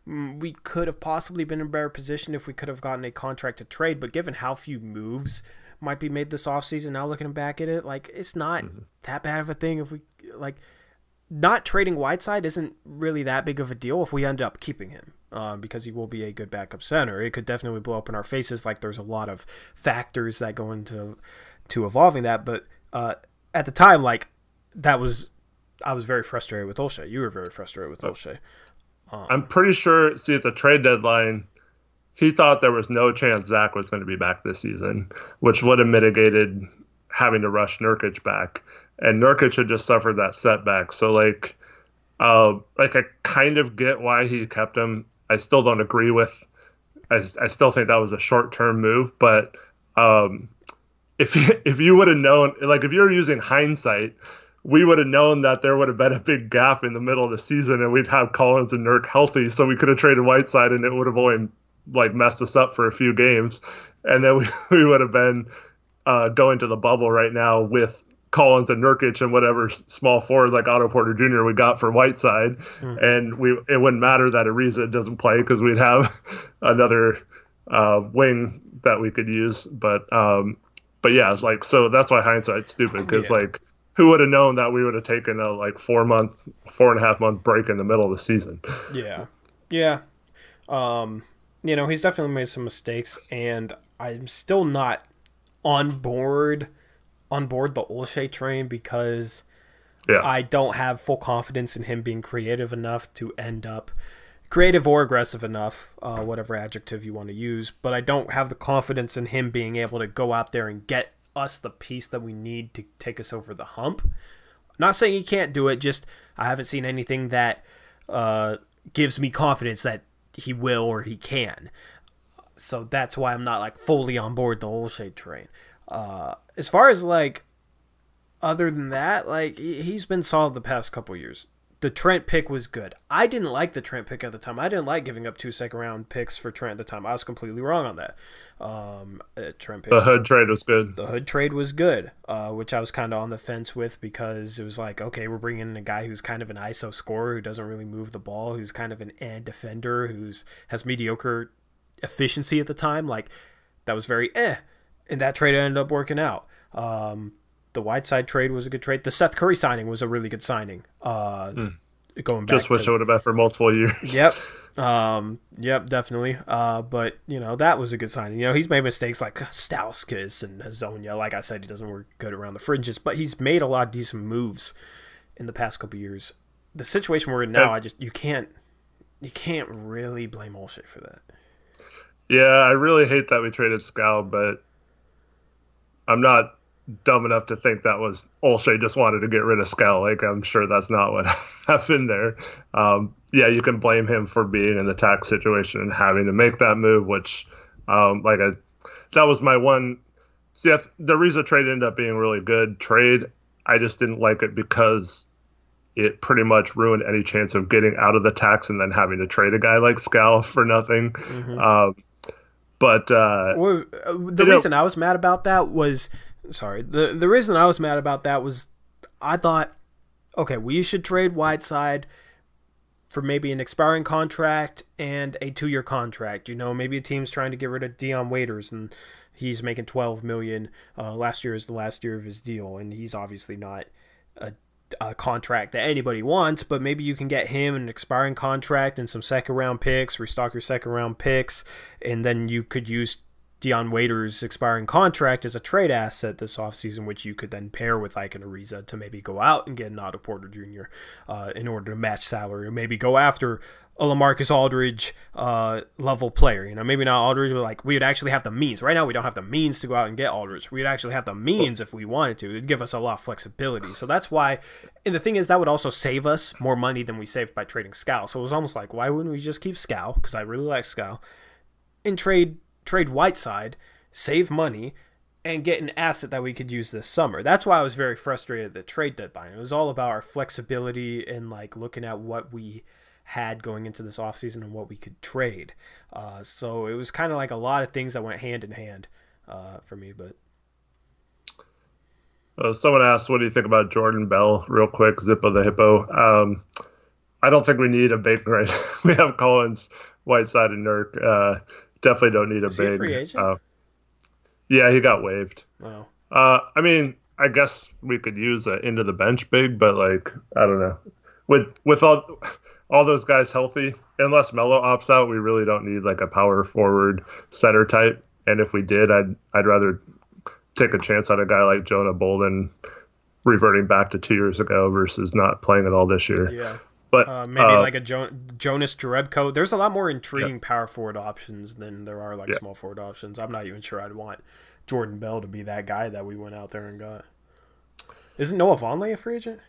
we could have possibly been in a better position if we could have gotten a contract to trade. But given how few moves might be made this offseason, now looking back at it, it's not that bad of a thing. If we not trading Whiteside isn't really that big of a deal if we end up keeping him, because he will be a good backup center. It could definitely blow up in our faces. There's a lot of factors that go into evolving that, but at the time, I was very frustrated with Olshey. You were very frustrated with Olshey. I'm pretty sure. At the trade deadline, he thought there was no chance Zach was going to be back this season, which would have mitigated having to rush Nurkic back. And Nurkic had just suffered that setback. So, I kind of get why he kept him. I still don't agree with. I still think that was a short-term move. But if you would have known, if you're using hindsight, we would have known that there would have been a big gap in the middle of the season, and we'd have Collins and Nurk healthy, so we could have traded Whiteside, and it would have only messed us up for a few games, and then we would have been going to the bubble right now with Collins and Nurkic and whatever small forward like Otto Porter Jr. we got for Whiteside, and it wouldn't matter that Ariza doesn't play because we'd have another wing that we could use. But yeah, it's so that's why hindsight's stupid, because who would have known that we would have taken a 4.5 month break in the middle of the season? Yeah. He's definitely made some mistakes, and I'm still not on board the Olshey train because I don't have full confidence in him being creative enough to end up creative or aggressive enough, whatever adjective you want to use, but I don't have the confidence in him being able to go out there and get us the piece that we need to take us over the hump. Not saying he can't do it, just I haven't seen anything that gives me confidence that he will or he can. So that's why I'm not fully on board the Olshey train. As far as other than that, he's been solid the past couple years. The Trent pick was good. I didn't like the Trent pick at the time. I didn't like giving up 2 second-round picks for Trent at the time. I was completely wrong on that. Trent pick. The Hood trade was good. The Hood trade was good, which I was kind of on the fence with because it was okay, we're bringing in a guy who's kind of an ISO scorer who doesn't really move the ball, who's kind of an defender, has mediocre efficiency at the time. That was very and that trade ended up working out. The Whiteside trade was a good trade. The Seth Curry signing was a really good signing. Going back, just wish it would have been for multiple years. Yep. Yep, definitely. But that was a good signing. He's made mistakes like Stauskas and Hazonia. Like I said, he doesn't work good around the fringes, but he's made a lot of decent moves in the past couple years. The situation we're in now, you can't really blame Olshey for that. Yeah, I really hate that we traded Scal, but I'm not dumb enough to think that was Olshey just wanted to get rid of Scal. I'm sure that's not what happened there. Yeah, you can blame him for being in the tax situation and having to make that move, which, that was my one. See, the Ariza trade ended up being a really good trade. I just didn't like it because it pretty much ruined any chance of getting out of the tax and then having to trade a guy like Scal for nothing. Mm-hmm. The reason I was mad about that was, the reason I was mad about that was I thought, okay, we should trade Whiteside for maybe an expiring contract and a 2-year contract. Maybe a team's trying to get rid of Dion Waiters and he's making $12 million. Last year is the last year of his deal, and he's obviously not a contract that anybody wants, but maybe you can get him an expiring contract and some second-round picks, restock your second-round picks, and then you could use Dion Waiters' expiring contract as a trade asset this offseason, which you could then pair with Ike and Ariza to maybe go out and get an Otto Porter Jr. In order to match salary, or maybe go after a LaMarcus Aldridge level player. Maybe not Aldridge, but like we would actually have the means. Right now, we don't have the means to go out and get Aldridge. We'd actually have the means if we wanted to. It'd give us a lot of flexibility. So that's why. And the thing is, that would also save us more money than we saved by trading Scal. So it was almost like, why wouldn't we just keep Scal? Because I really like Scal, and trade Whiteside, save money, and get an asset that we could use this summer. That's why I was very frustrated at the trade deadline. It was all about our flexibility and like looking at what we had going into this offseason and what we could trade. So it was kind of like a lot of things that went hand in hand for me. But someone asked, what do you think about Jordan Bell? Real quick, Zippo the Hippo. I don't think we need a big right. We have Collins, Whiteside, and Nurk. Definitely don't need a Is he big. a free agent? Yeah, he got waived. Wow. I mean, I guess we could use an into the bench big, but like I don't know. With all those guys healthy, unless Melo opts out, we really don't need like a power forward center type. And if we did, I'd rather take a chance on a guy like Jonah Bolden reverting back to 2 years ago versus not playing at all this year. Yeah. But maybe like a Jonas Jerebko. There's a lot more intriguing power forward options than there are like small forward options. I'm not even sure I'd want Jordan Bell to be that guy that we went out there and got. Isn't Noah Vonleh a free agent?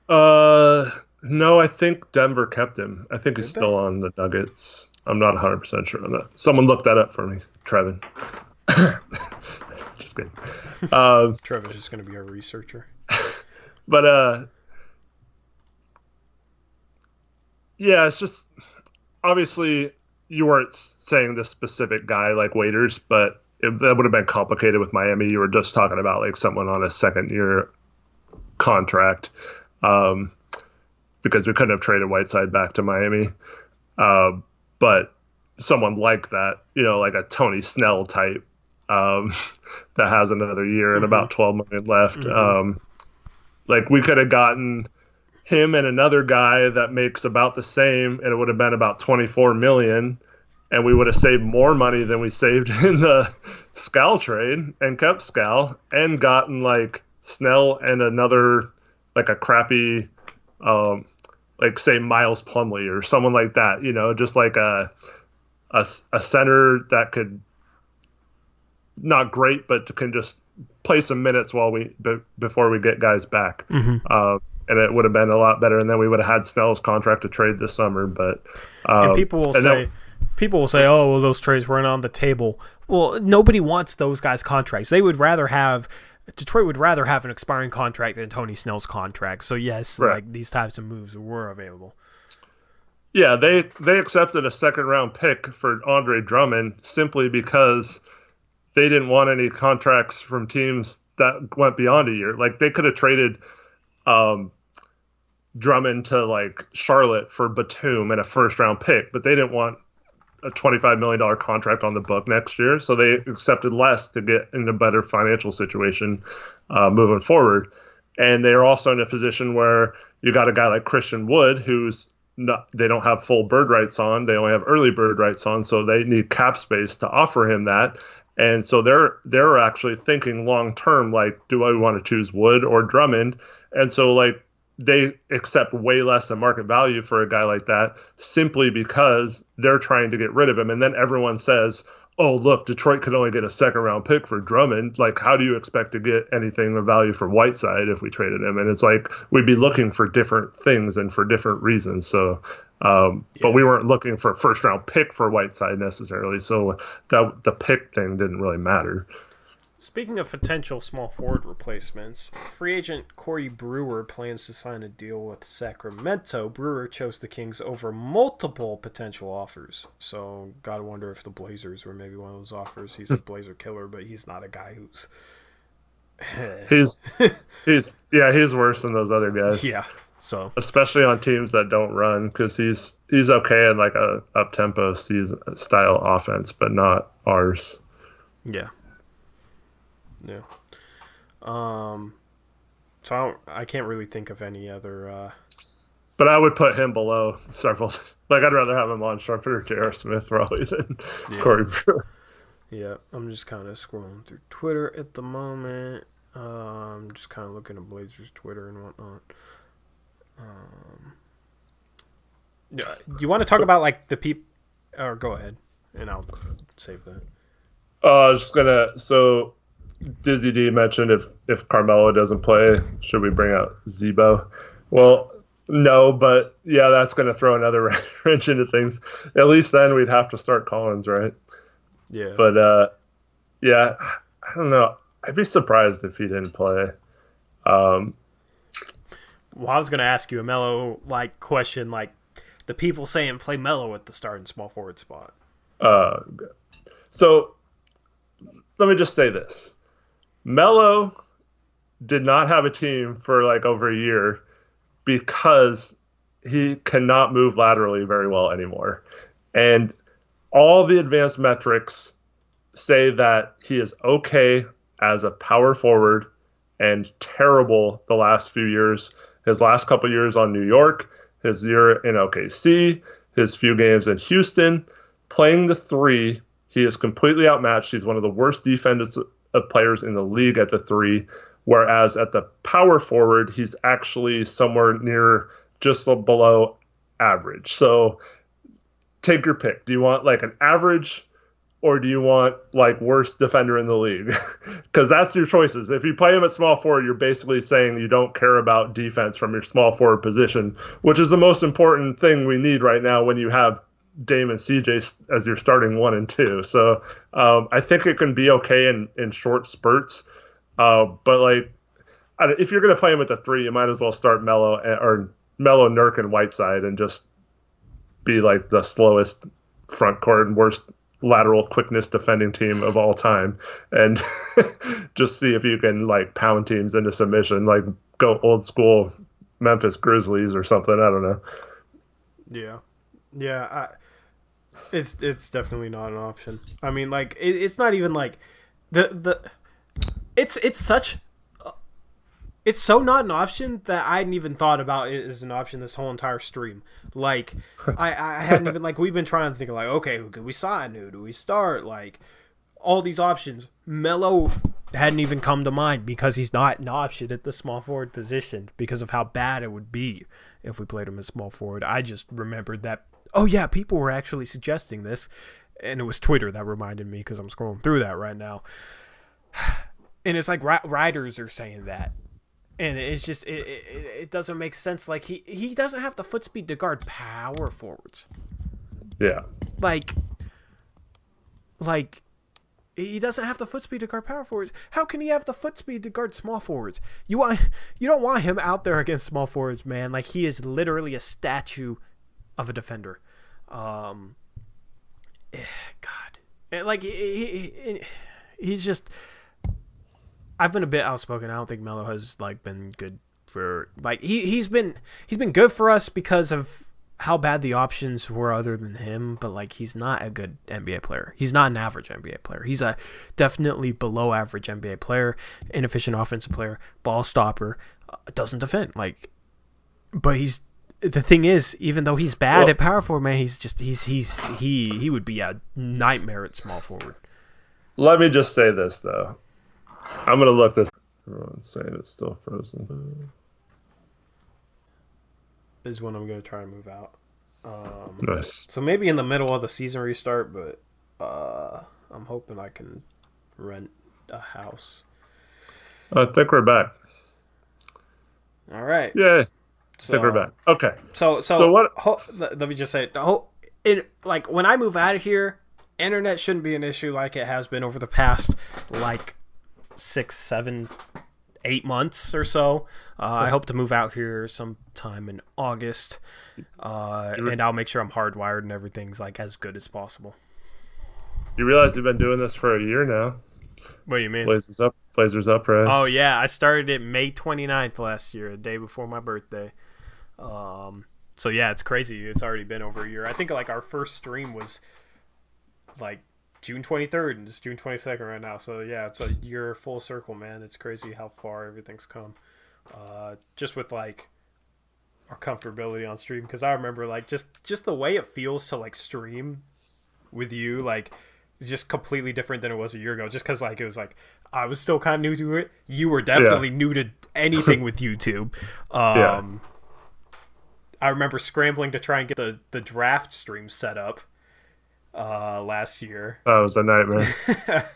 No, I think Denver kept him. I think he's still on the Nuggets. I'm not 100% sure on that. Someone look that up for me, Trevin. Just kidding. Trevor's just going to be our researcher. But yeah, it's just obviously you weren't saying this specific guy like Waiters, but that would have been complicated with Miami. You were just talking about like someone on a second-year contract because we couldn't have traded Whiteside back to Miami. But someone like that, like a Tony Snell type that has another year and about $12 million left. Like we could have gotten him and another guy that makes about the same, and it would have been about $24 million, and we would have saved more money than we saved in the Scal trade and kept Scal and gotten like Snell and another like a crappy like say Miles Plumlee or someone like that, just like a center that could not great, but can just play some minutes before we get guys back. And it would have been a lot better, and then we would have had Snell's contract to trade this summer. But and people will say, "Oh, well, those trades weren't on the table." Well, nobody wants those guys' contracts. Detroit would rather have an expiring contract than Tony Snell's contract. So yes, like these types of moves were available. Yeah, they accepted a second-round pick for Andre Drummond simply because they didn't want any contracts from teams that went beyond a year. Like they could have traded Drummond to like Charlotte for Batum and a first-round pick, but they didn't want a $25 million contract on the book next year, so they accepted less to get in a better financial situation moving forward. And they're also in a position where you got a guy like Christian Wood, they don't have full bird rights on, they only have early bird rights on, so they need cap space to offer him that. And so they're actually thinking long term, like, do I want to choose Wood or Drummond? And so like they accept way less than market value for a guy like that simply because they're trying to get rid of him. And then everyone says, oh, look, Detroit could only get a second-round pick for Drummond. Like, how do you expect to get anything of value for Whiteside if we traded him? And it's like we'd be looking for different things and for different reasons. So, but we weren't looking for a first-round pick for Whiteside necessarily. So the pick thing didn't really matter. Speaking of potential small forward replacements, free agent Corey Brewer plans to sign a deal with Sacramento. Brewer chose the Kings over multiple potential offers. So, gotta wonder if the Blazers were maybe one of those offers. He's a Blazer killer, but he's not a guy who's... he's worse than those other guys. Yeah, so... Especially on teams that don't run, because he's okay in like a up-tempo style offense, but not ours. Yeah. Yeah. So I can't really think of any other. But I would put him below several. Like I'd rather have him on Sharper or J.R. Smith probably than Corey Brewer. Yeah, I'm just kind of scrolling through Twitter at the moment. Just kind of looking at Blazers Twitter and whatnot. Um, yeah, you want to talk about like the people? Or go ahead, and I'll save that. I was just gonna. So Dizzy D mentioned if Carmelo doesn't play, should we bring out Zebo? Well, no, but yeah, that's gonna throw another wrench into things. At least then we'd have to start Collins, right? Yeah. But yeah, I don't know. I'd be surprised if he didn't play. Um, Well, I was gonna ask you a Melo like question, like the people saying play Melo at the starting small forward spot. uh, so let me just say this: Melo did not have a team for like over a year because he cannot move laterally very well anymore. And all the advanced metrics say that he is okay as a power forward and terrible the last few years. His last couple years on New York, his year in OKC, his few games in Houston, playing the three, he is completely outmatched. He's one of the worst defensive players in the league at the three. Whereas at the power forward, he's actually somewhere near just below average. So take your pick. Do you want like an average or do you want like worst defender in the league? Because that's your choices. If you play him at small forward, you're basically saying you don't care about defense from your small forward position, which is the most important thing we need right now when you have Dame and CJ as your starting 1 and 2. So I think it can be okay in short spurts. But like, if you're going to play him at the three, you might as well start Melo, Nurk, and Whiteside, and just be like the slowest front court and worst lateral quickness defending team of all time, and just see if you can like pound teams into submission, like go old school Memphis Grizzlies or something. I don't know. Yeah. It's definitely not an option. I mean, like it's not even like the it's such. It's so not an option that I hadn't even thought about it as an option this whole entire stream. Like, I hadn't even, like, we've been trying to think of, like, okay, who could we sign? Who do we start? Like, all these options. Melo hadn't even come to mind because he's not an option at the small forward position because of how bad it would be if we played him as small forward. I just remembered that, oh, yeah, people were actually suggesting this, and it was Twitter that reminded me because I'm scrolling through that right now. And it's like writers are saying that. And it's just it doesn't make sense. Like he doesn't have the foot speed to guard power forwards. Yeah. Like he doesn't have the foot speed to guard power forwards. How can he have the foot speed to guard small forwards? You don't want him out there against small forwards, man. Like he is literally a statue of a defender. God, and like he's just. I've been a bit outspoken. I don't think Melo has like been good for like he's been good for us because of how bad the options were other than him, but like he's not a good NBA player. He's not an average NBA player. He's a definitely below average NBA player, inefficient offensive player, ball stopper, doesn't defend. Like but the thing is, even though he's bad at power forward, man, he would be a nightmare at small forward. Let me just say this though. I'm gonna look this. Everyone's saying it's still frozen. Is when I'm gonna try and move out. Nice. So maybe in the middle of the season restart, but I'm hoping I can rent a house. I think we're back. All right. Yay. So, I think we're back. Okay. So what? Let me just say, like when I move out of here, internet shouldn't be an issue like it has been over the past like 6, 7, 8 months or so. I hope to move out here sometime in August, and I'll make sure I'm hardwired and everything's like as good as possible. You realize you've been doing this for a year now. What do you mean? Blazers up, right? Oh yeah, I started it May 29th last year, a day before my birthday. So yeah, it's crazy. It's already been over a year. I think like our first stream was like June 23rd, and it's June 22nd right now. So yeah, it's a year full circle, man. It's crazy how far everything's come. Just with like our comfortability on stream, because I remember like just the way it feels to like stream with you, like It's just completely different than it was a year ago. Just because like it was like I was still kind of new to it. You were Yeah. definitely new to anything with YouTube. Yeah. I remember scrambling to try and get the draft stream set up last year. That was a nightmare.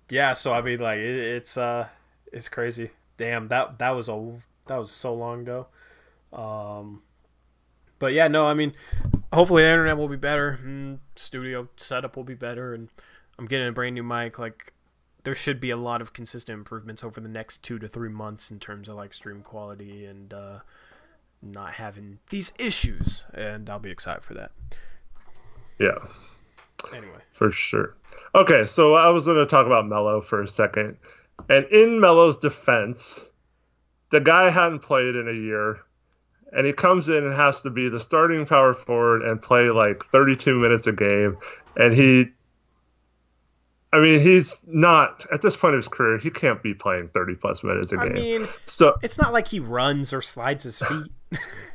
Yeah, so I mean, like it's crazy. Damn, that was so long ago. But yeah, no, I mean, hopefully the internet will be better, studio setup will be better, and I'm getting a brand new mic. Like, there should be a lot of consistent improvements over the next 2 to 3 months in terms of like stream quality and not having these issues, and I'll be excited for that. Yeah, Anyway, for sure. Okay, so I was going to talk about Melo for a second. And in Melo's defense, the guy hadn't played in a year, and he comes in and has to be the starting power forward and play like 32 minutes a game. And he's not, at this point in his career, he can't be playing 30 plus minutes a game. I mean, So, it's not like he runs or slides his feet.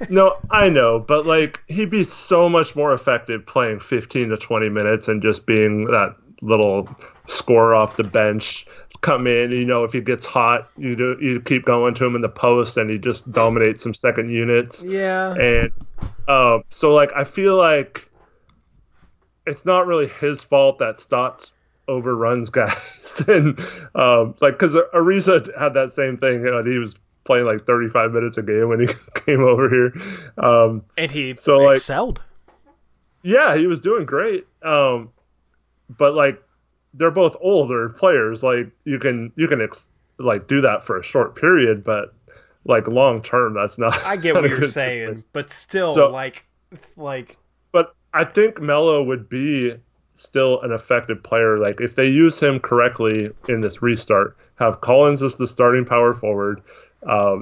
no, I know, but like he'd be so much more effective playing 15 to 20 minutes and just being that little scorer off the bench. Come in, if he gets hot, you keep going to him in the post, and he just dominates some second units. Yeah. And so like I feel like it's not really his fault that Stotts overruns guys, and like because Ariza had that same thing. He was playing like 35 minutes a game when he came over here, And he Like, excelled. yeah, he was doing great. But like they're both older players. Like you can like do that for a short period, but like long term, that's not. I get not what a you're good saying, situation. but still, So- like. But I think Melo would be still an effective player. Like if they use him correctly in this restart, have Collins as the starting power forward,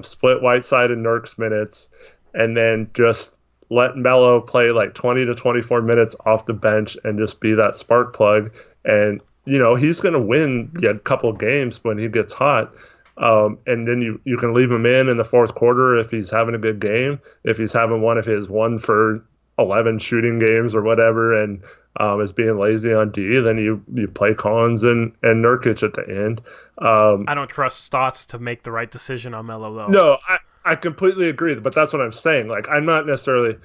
split Whiteside and Nurk's minutes, and then just let Melo play like 20 to 24 minutes off the bench and just be that spark plug. And he's going to win a couple games when he gets hot. And then you can leave him in the fourth quarter if he's having a good game. If he's having one of his 1 for 11 shooting games or whatever, and is being lazy on D, then you play Collins and Nurkic at the end. I don't trust Stotts to make the right decision on Melo, though. No, I completely agree, but that's what I'm saying. Like, I'm not necessarily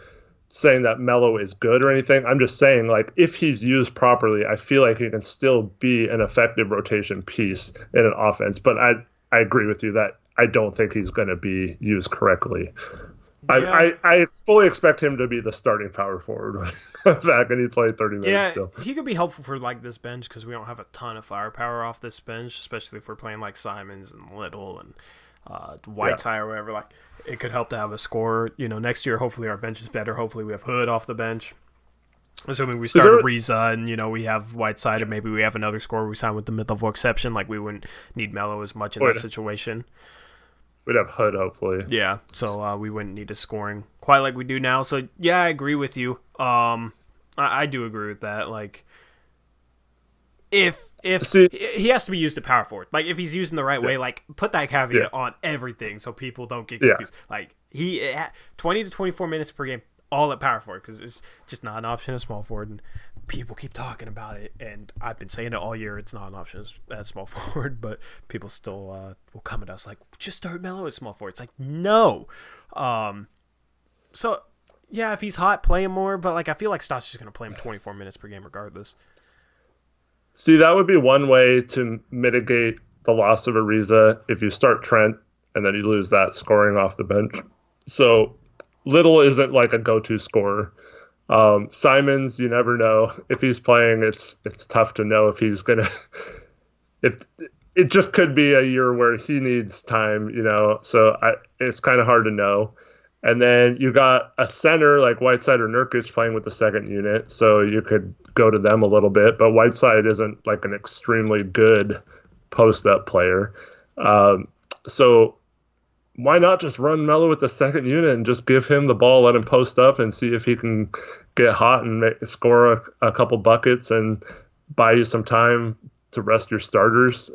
saying that Melo is good or anything. I'm just saying, like, if he's used properly, I feel like he can still be an effective rotation piece in an offense. But I agree with you that I don't think he's going to be used correctly. Yeah. I fully expect him to be the starting power forward back, and he played 30 minutes Yeah, still. he could be helpful for like this bench because we don't have a ton of firepower off this bench, especially if we're playing like Simons and Little and Whiteside or whatever. Like, it could help to have a scorer. Next year, hopefully our bench is better. Hopefully we have Hood off the bench. Assuming we start Ariza and we have Whiteside, and maybe we have another scorer we sign with the mythical exception. Like, we wouldn't need Melo as much in that situation. We'd have Hood, hopefully. Yeah, so we wouldn't need a scoring quite like we do now. So yeah, I agree with you. I do agree with that. Like, if he has to be used at power forward, like if he's using the right way, like put that caveat on everything so people don't get confused. Like 20 to 24 minutes per game, all at power forward, because it's just not an option at small forward. And people keep talking about it, and I've been saying it all year. It's not an option as small forward, but people still will come at us like, just start Melo as small forward. It's like, no. So yeah, if he's hot, play him more. But like, I feel like Stotts is just gonna play him 24 minutes per game regardless. See, that would be one way to mitigate the loss of Ariza if you start Trent and then you lose that scoring off the bench. So Little isn't like a go-to scorer. Simons, you never know if he's playing. It's tough to know if he's gonna. If it just could be a year where he needs time, So it's kind of hard to know. And then you got a center like Whiteside or Nurkic playing with the second unit, so you could go to them a little bit. But Whiteside isn't like an extremely good post-up player, so why not just run Melo with the second unit and just give him the ball, let him post up, and see if he can get hot and score a couple buckets and buy you some time to rest your starters.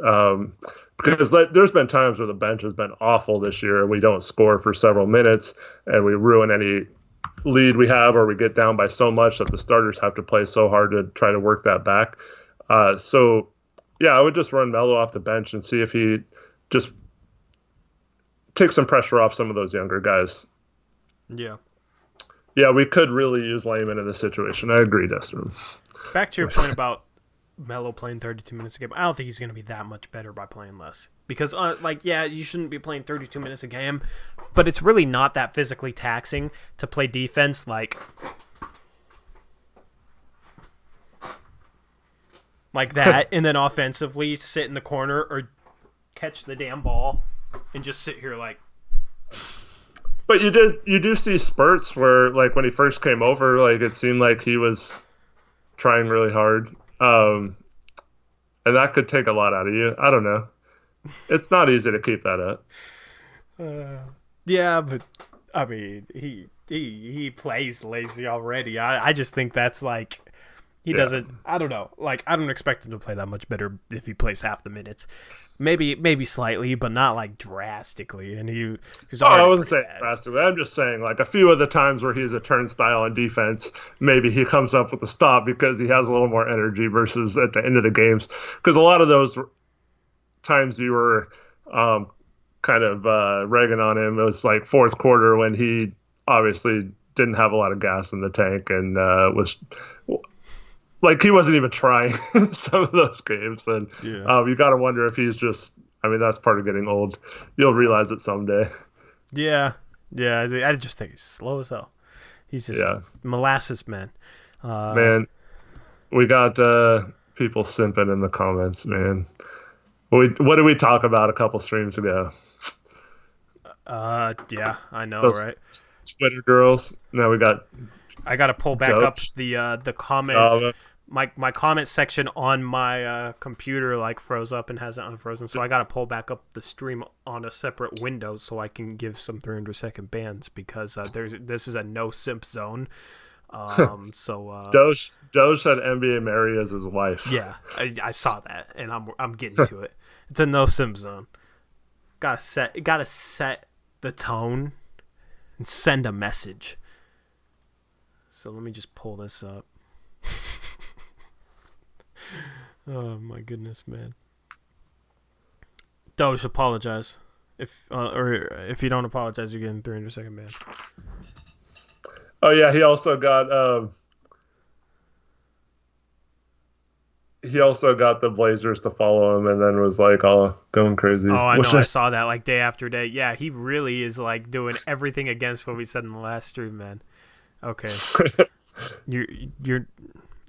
Because there's been times where the bench has been awful this year and we don't score for several minutes and we ruin any lead we have, or we get down by so much that the starters have to play so hard to try to work that back. So, yeah, I would just run Melo off the bench and see if he just takes some pressure off some of those younger guys. Yeah. Yeah, we could really use Layman in this situation. I agree, Destin. Back to your point about Melo playing 32 minutes a game. I don't think he's going to be that much better by playing less. Because, yeah, you shouldn't be playing 32 minutes a game, but it's really not that physically taxing to play defense like that, and then offensively sit in the corner or catch the damn ball and just sit here like. But you do see spurts where, like, when he first came over, like, it seemed like he was trying really hard. And that could take a lot out of you. I don't know. It's not easy to keep that up. Yeah, but I mean, he plays lazy already. I just think that's like he doesn't. I don't know. Like, I don't expect him to play that much better if he plays half the minutes. Maybe slightly, but not like drastically. And he's already. I wasn't saying drastically. I'm just saying, like, a few of the times where he's a turnstile on defense, maybe he comes up with a stop because he has a little more energy versus at the end of the games. Because a lot of those times you were kind of ragging on him, it was like fourth quarter when he obviously didn't have a lot of gas in the tank and was. Like, he wasn't even trying some of those games. And you got to wonder if he's just, I mean, that's part of getting old. You'll realize it someday. Yeah. I just think he's slow as hell. He's just molasses, man. Man, we got people simping in the comments, man. What did we talk about a couple streams ago? Yeah, I know, those right? Twitter girls. Now we got... I got to pull back up the comments. My comment section on my computer like froze up and hasn't unfrozen, so I got to pull back up the stream on a separate window so I can give some 300-second bans because this is a no simp zone. So Doge had NBA Mary as his wife. Yeah, I saw that and I'm getting to it. It's a no simp zone. Gotta set the tone and send a message. So let me just pull this up. Oh my goodness, man. Doge, apologize. If you don't apologize, you're getting 300-second ban. Oh yeah, he also got the Blazers to follow him, and then was like all going crazy. Oh, I know. I saw that like day after day. Yeah, he really is like doing everything against what we said in the last stream, man. Okay.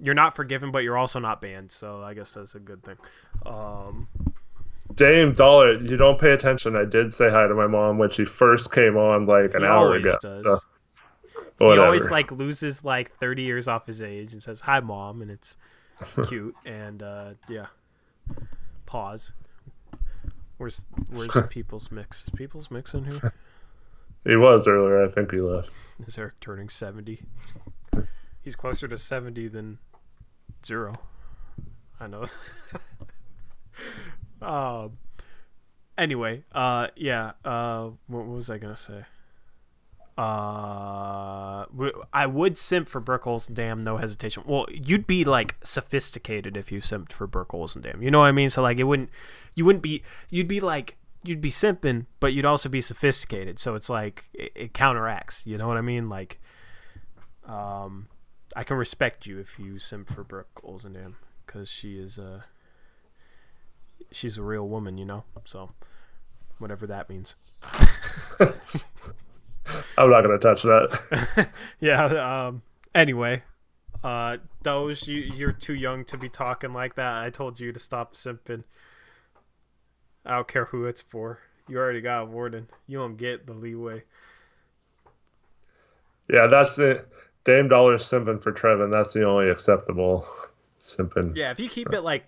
You're not forgiven, but you're also not banned, so I guess that's a good thing. Dame Dollar, you don't pay attention. I did say hi to my mom when she first came on like an hour ago. Does. So, he always like loses like 30 years off his age and says hi, mom, and it's cute. And yeah, pause. Where's the People's Mix? Is People's Mix in here? He was earlier. I think he left. Is Eric turning 70? He's closer to 70 than 0. I know. Anyway, yeah. What was I gonna say? I would simp for Brooke Olsen-Dam, no hesitation. Well, you'd be like sophisticated if you simped for Brooke Olsen-Dam. You know what I mean? So like, you'd be simping, but you'd also be sophisticated. So it's like it counteracts. You know what I mean? Like, I can respect you if you simp for Brooke Olsen-Dam because she's a real woman, you know. So whatever that means. I'm not gonna touch that. Yeah. Anyway, Doge, you're too young to be talking like that. I told you to stop simping. I don't care who it's for. You already got a warden. You don't get the leeway. Yeah, that's it. Dame Dollar simping for Trevor. That's the only acceptable simping. Yeah, if you keep it like.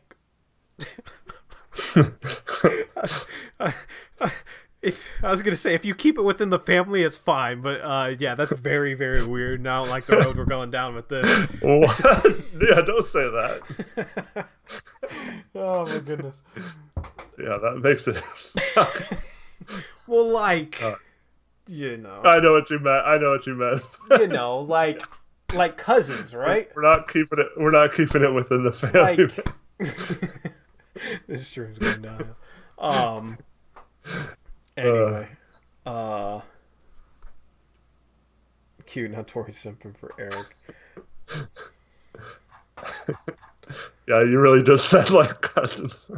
If I was gonna say if you keep it within the family, it's fine. But yeah, that's very, very weird. And I don't like the road we're going down with this. What? Yeah, don't say that. Oh my goodness. Yeah, that makes it. Well, like, you know, I know what you meant. I know what you meant. like cousins, right? We're not keeping it. We're not keeping it within the family. Like this stream's going down. Anyway, cute, not Tori simping for Eric. Yeah, you really just said like cousins.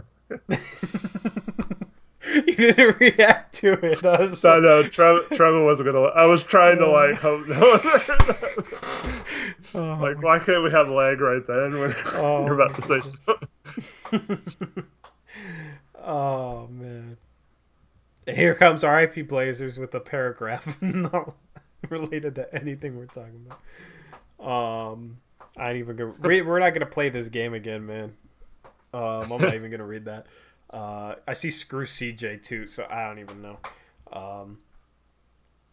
You didn't react to it. No, Trevor wasn't gonna. I was trying to like hope. Like, why can't we have lag right then when you're about to say something? Oh man! And here comes R.I.P. Blazers with a paragraph not related to anything we're talking about. I ain't even gonna. We're not gonna play this game again, man. I'm not even gonna read that. I see screw CJ too, so I don't even know.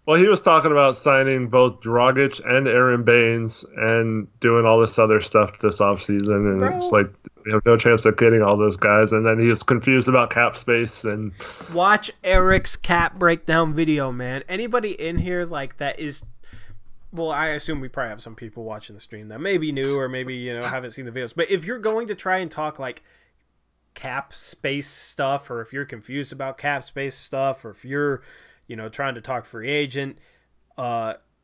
Well, he was talking about signing both Dragic and Aaron Baines and doing all this other stuff this offseason, and it's like we have no chance of getting all those guys. And then he was confused about cap space. And watch Eric's cap breakdown video, man. Anybody in here like that is. Well, I assume we probably have some people watching the stream that may be new or maybe haven't seen the videos. But if you're going to try and talk like cap space stuff, or if you're confused about cap space stuff, or if you're trying to talk free agent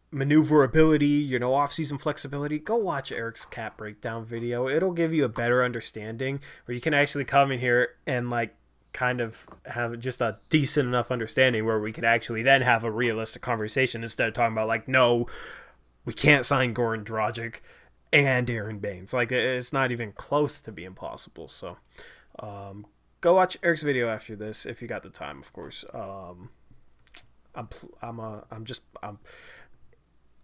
maneuverability, off-season flexibility, go watch Eric's cap breakdown video. It'll give you a better understanding where you can actually come in here and like kind of have just a decent enough understanding where we could actually then have a realistic conversation instead of talking about like, no, we can't sign Goran Dragic and Aaron Baines. Like, it's not even close to being possible. So go watch Eric's video after this if you got the time, of course.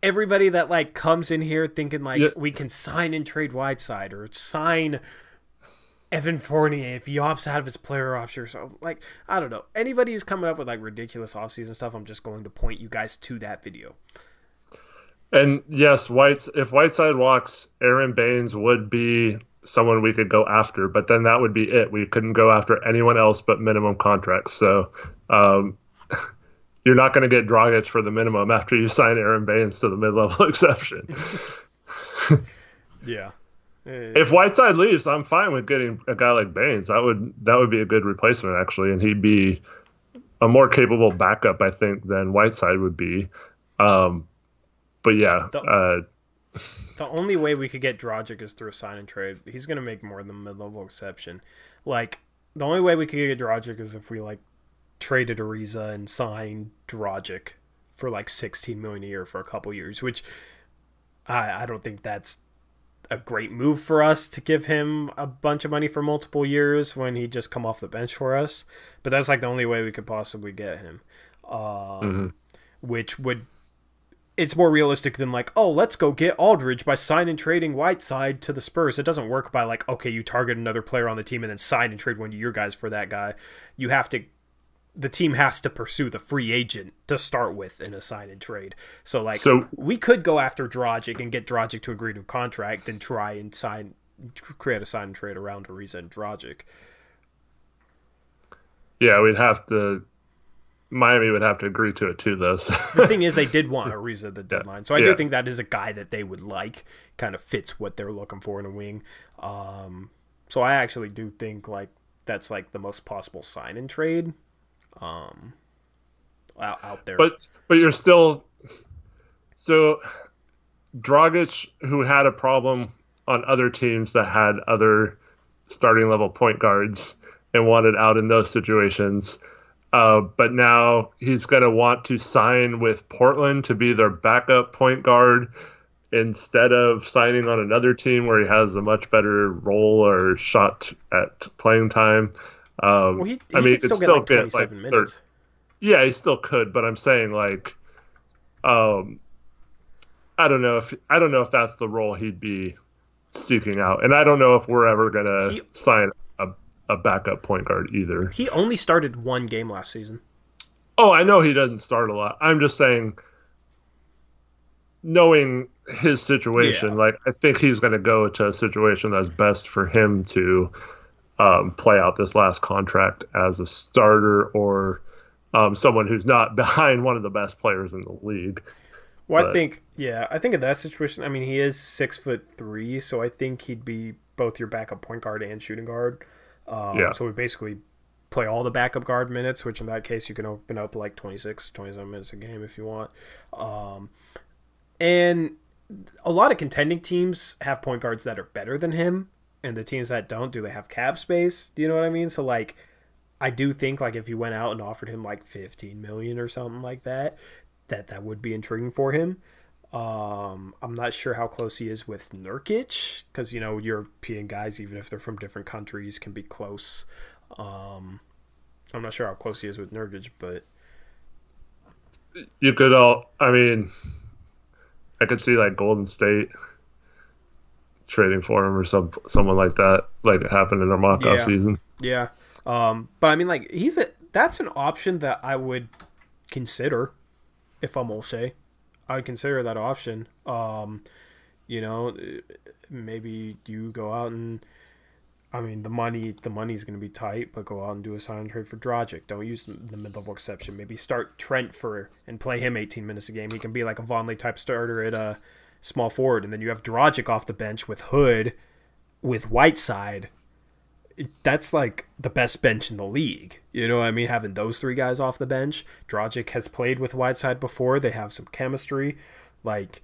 Everybody that like comes in here thinking like we can sign and trade Whiteside or sign Evan Fournier if he opts out of his player option or something. Like, I don't know. Anybody who's coming up with like ridiculous offseason stuff, I'm just going to point you guys to that video. And yes, if Whiteside walks, Aaron Baines would be someone we could go after, but then that would be it. We couldn't go after anyone else but minimum contracts. So you're not going to get Dragic for the minimum after you sign Aaron Baines to the mid-level exception. Yeah. If Whiteside leaves, I'm fine with getting a guy like Baines. That would be a good replacement, actually, and he'd be a more capable backup, I think, than Whiteside would be. But yeah. The only way we could get Dragic is through a sign and trade. He's going to make more than mid-level exception. Like, the only way we could get Dragic is if we, like, traded Ariza and signed Dragic for, like, $16 million a year for a couple years, which I don't think that's a great move for us to give him a bunch of money for multiple years when he just come off the bench for us. But that's, like, the only way we could possibly get him. Which would... It's more realistic than like, oh, let's go get Aldridge by sign and trading Whiteside to the Spurs. It doesn't work by like, okay, you target another player on the team and then sign and trade one of your guys for that guy. The team has to pursue the free agent to start with in a sign and trade. So we could go after Dragic and get Dragic to agree to a contract and try and create a sign and trade around Ariza and Dragic. Yeah, Miami would have to agree to it too, though. So. The thing is, they did want Ariza at the deadline, so I do think that is a guy that they would like. Kind of fits what they're looking for in a wing. So I actually do think like that's like the most possible sign and trade out there. But you're still so Dragic, who had a problem on other teams that had other starting level point guards and wanted out in those situations. But now he's going to want to sign with Portland to be their backup point guard instead of signing on another team where he has a much better role or shot at playing time. He could still get like 27 minutes. Yeah, he still could, but I'm saying like, I don't know if that's the role he'd be seeking out, and I don't know if we're ever gonna sign a backup point guard either. He only started one game last season. Oh, I know he doesn't start a lot. I'm just saying, knowing his situation, like I think he's going to go to a situation that's best for him to play out this last contract as a starter or someone who's not behind one of the best players in the league. Well, I think in that situation, I mean, he is 6'3", so I think he'd be both your backup point guard and shooting guard. Yeah. So we basically play all the backup guard minutes, which in that case you can open up like 26, 27 minutes a game if you want. And a lot of contending teams have point guards that are better than him, and the teams that don't, do they have cap space? Do you know what I mean? So like, I do think like if you went out and offered him like 15 million or something like that, that would be intriguing for him. I'm not sure how close he is with Nurkic, because European guys, even if they're from different countries, can be close. I'm not sure how close he is with Nurkic, but you could I could see like Golden State trading for him or someone like that, like it happened in our mock-off season. Yeah. But I mean, like that's an option that I would consider if I'm Olshey. I would consider that option. Maybe you go out and, I mean, the money's going to be tight, but go out and do a sign and trade for Dragic. Don't use the mid-level exception. Maybe start Trent and play him 18 minutes a game. He can be like a Vonleh type starter at a small forward, and then you have Dragic off the bench with Hood, with Whiteside. That's like the best bench in the league. You know what I mean? Having those three guys off the bench. Dragic has played with Whiteside before. They have some chemistry. Like,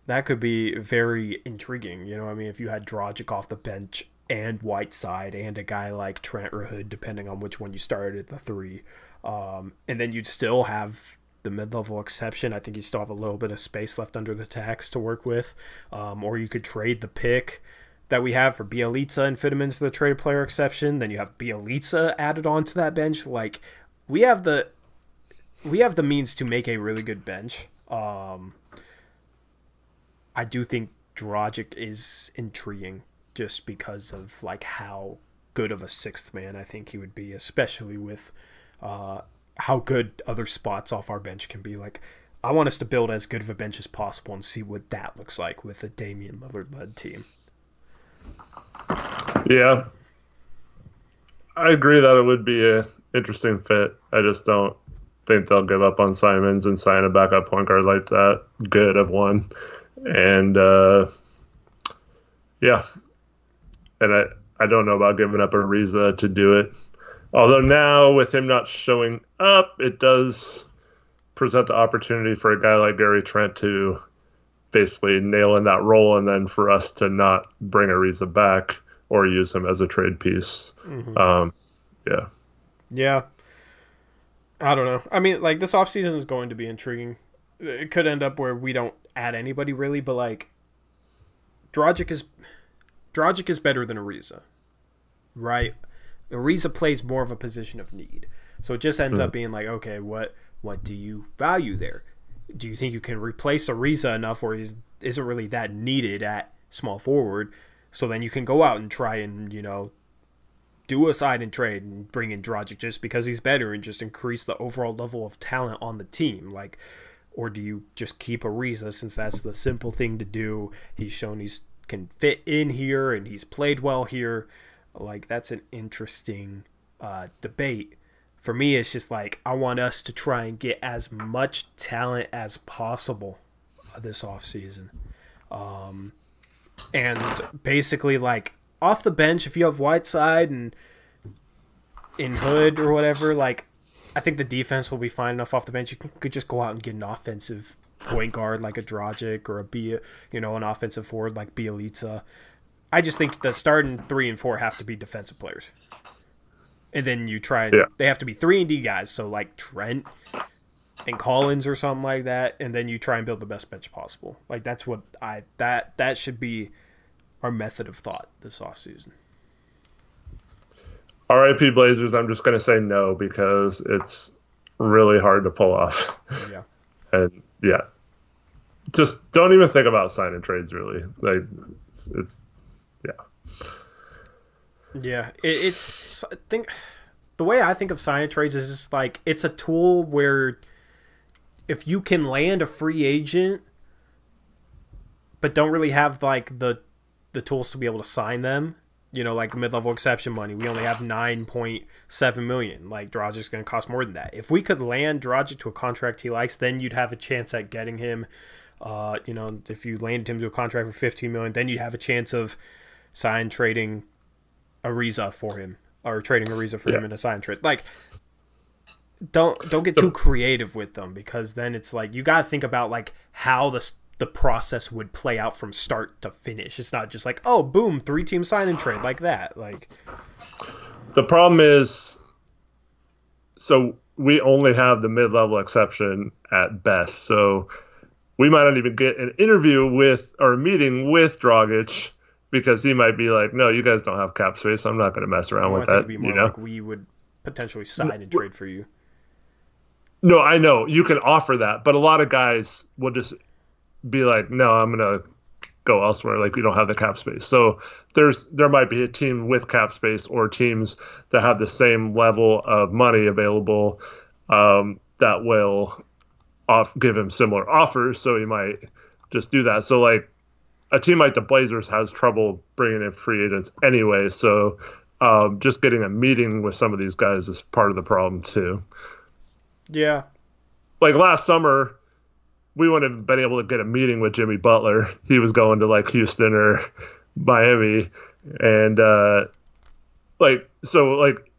that could be very intriguing. You know what I mean? If you had Dragic off the bench and Whiteside and a guy like Trent or Hood, depending on which one you started at the three. And then you'd still have the mid-level exception. I think you still have a little bit of space left under the tax to work with. Or you could trade the pick that we have for Bjelica and fit him into the traded player exception. Then you have Bjelica added onto that bench. Like, we have the means to make a really good bench. I do think Dragic is intriguing just because of like how good of a sixth man I think he would be, especially with how good other spots off our bench can be. Like, I want us to build as good of a bench as possible and see what that looks like with a Damian Lillard-led team. Yeah, I agree that it would be an interesting fit. I just don't think they'll give up on Simons and sign a backup point guard like that good of one. And and I don't know about giving up Ariza to do it. Although now with him not showing up, it does present the opportunity for a guy like Gary Trent to basically nail in that role, and then for us to not bring Ariza back or use him as a trade piece. Mm-hmm. Yeah. I don't know. I mean, like, this offseason is going to be intriguing. It could end up where we don't add anybody really, but like, Dragic is better than Ariza, right? Ariza plays more of a position of need, so it just ends up being like, okay, what do you value there? Do you think you can replace Ariza enough where he isn't really that needed at small forward? So then you can go out and try and, do a sign and trade and bring in Dragic just because he's better and just increase the overall level of talent on the team. Like, or do you just keep Ariza since that's the simple thing to do? He's shown can fit in here and he's played well here. Like, that's an interesting debate. For me, it's just like, I want us to try and get as much talent as possible this offseason. And basically, like, off the bench, if you have Whiteside and in Hood or whatever, like, I think the defense will be fine enough off the bench. You could just go out and get an offensive point guard like a Dragic or an offensive forward like Bjelica. I just think the starting 3 and 4 have to be defensive players. And then you try and they have to be 3-and-D guys, so like Trent and Collins or something like that, and then you try and build the best bench possible. Like, that's what that should be our method of thought this offseason. RIP Blazers, I'm just going to say no because it's really hard to pull off. Yeah. And just don't even think about signing trades really. Like, it's Yeah, I think the way I think of sign and trades is just like, it's a tool where if you can land a free agent but don't really have like the tools to be able to sign them, like mid-level exception money. We only have 9.7 million. Like Dragic's going to cost more than that. If we could land Dragic to a contract he likes, then you'd have a chance at getting him. If you landed him to a contract for 15 million, then you'd have a chance of trading Ariza for him, or trading Ariza for him in a sign trade. Like, don't get too creative with them, because then it's like you got to think about like how the process would play out from start to finish. It's not just like, oh, boom, 3-team sign and trade like that. Like, the problem is, so we only have the mid-level exception at best. So we might not even get an interview with or a meeting with Dragic, because he might be like, no, you guys don't have cap space, so I'm not going to mess around with that. It'd be more like we would potentially sign and trade for you. No, I know you can offer that, but a lot of guys will just be like, no, I'm going to go elsewhere. Like, you don't have the cap space. So there might be a team with cap space, or teams that have the same level of money available that will give him similar offers. So he might just do that. So like a team like the Blazers has trouble bringing in free agents anyway. So just getting a meeting with some of these guys is part of the problem too. Yeah. Like last summer, we wouldn't have been able to get a meeting with Jimmy Butler. He was going to like Houston or Miami. And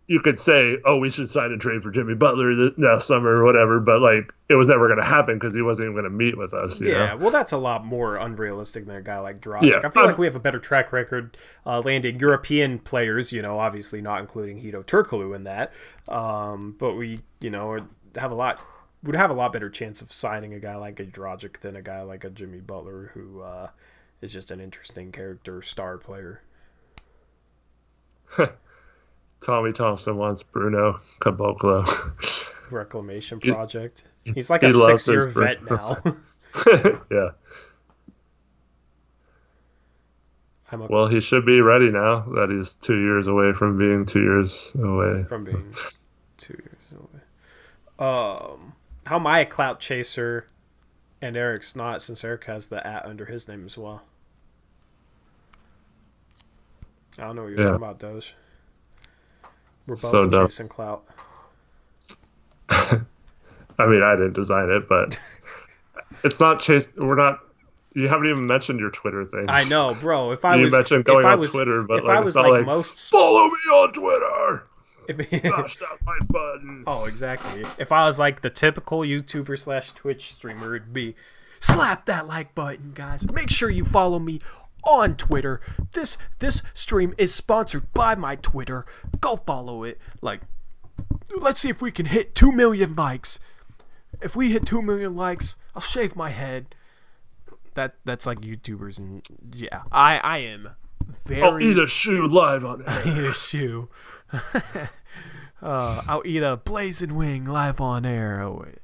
you could say, oh, we should sign and trade for Jimmy Butler last summer or whatever. But like it was never going to happen because he wasn't even going to meet with us. You know? Well, that's a lot more unrealistic than a guy like Dragic. Yeah, I feel like we have a better track record landing European players, obviously not including Hedo Turkoglu in that. But we, would have a lot better chance of signing a guy like a Dragic than a guy like a Jimmy Butler, who is just an interesting character, star player. Tommy Thompson wants Bruno Caboclo. Reclamation project. He's like a 6-year vet now. Yeah. Well, he should be ready now that he's 2 years away from being 2 years away. From being 2 years away. How am I a clout chaser and Eric's not, since Eric has the @ under his name as well? I don't know what you're talking about, Doge. We're both chasing clout. I mean, I didn't design it, but it's not chase. We're not. You haven't even mentioned your Twitter thing. I know, bro. You mentioned going on Twitter, but I was like most follow me on Twitter. Smash that like button. Oh, exactly. If I was like the typical YouTuber / Twitch streamer, it'd be slap that like button, guys. Make sure you follow me on Twitter. This stream is sponsored by my Twitter. Go follow it. Like, let's see if we can hit 2 million likes. If we hit 2 million likes, I'll shave my head. That's like YouTubers, and yeah, I am very. I'll eat a shoe live on air. I'll eat a shoe. I'll eat a blazing wing live on air. Oh wait.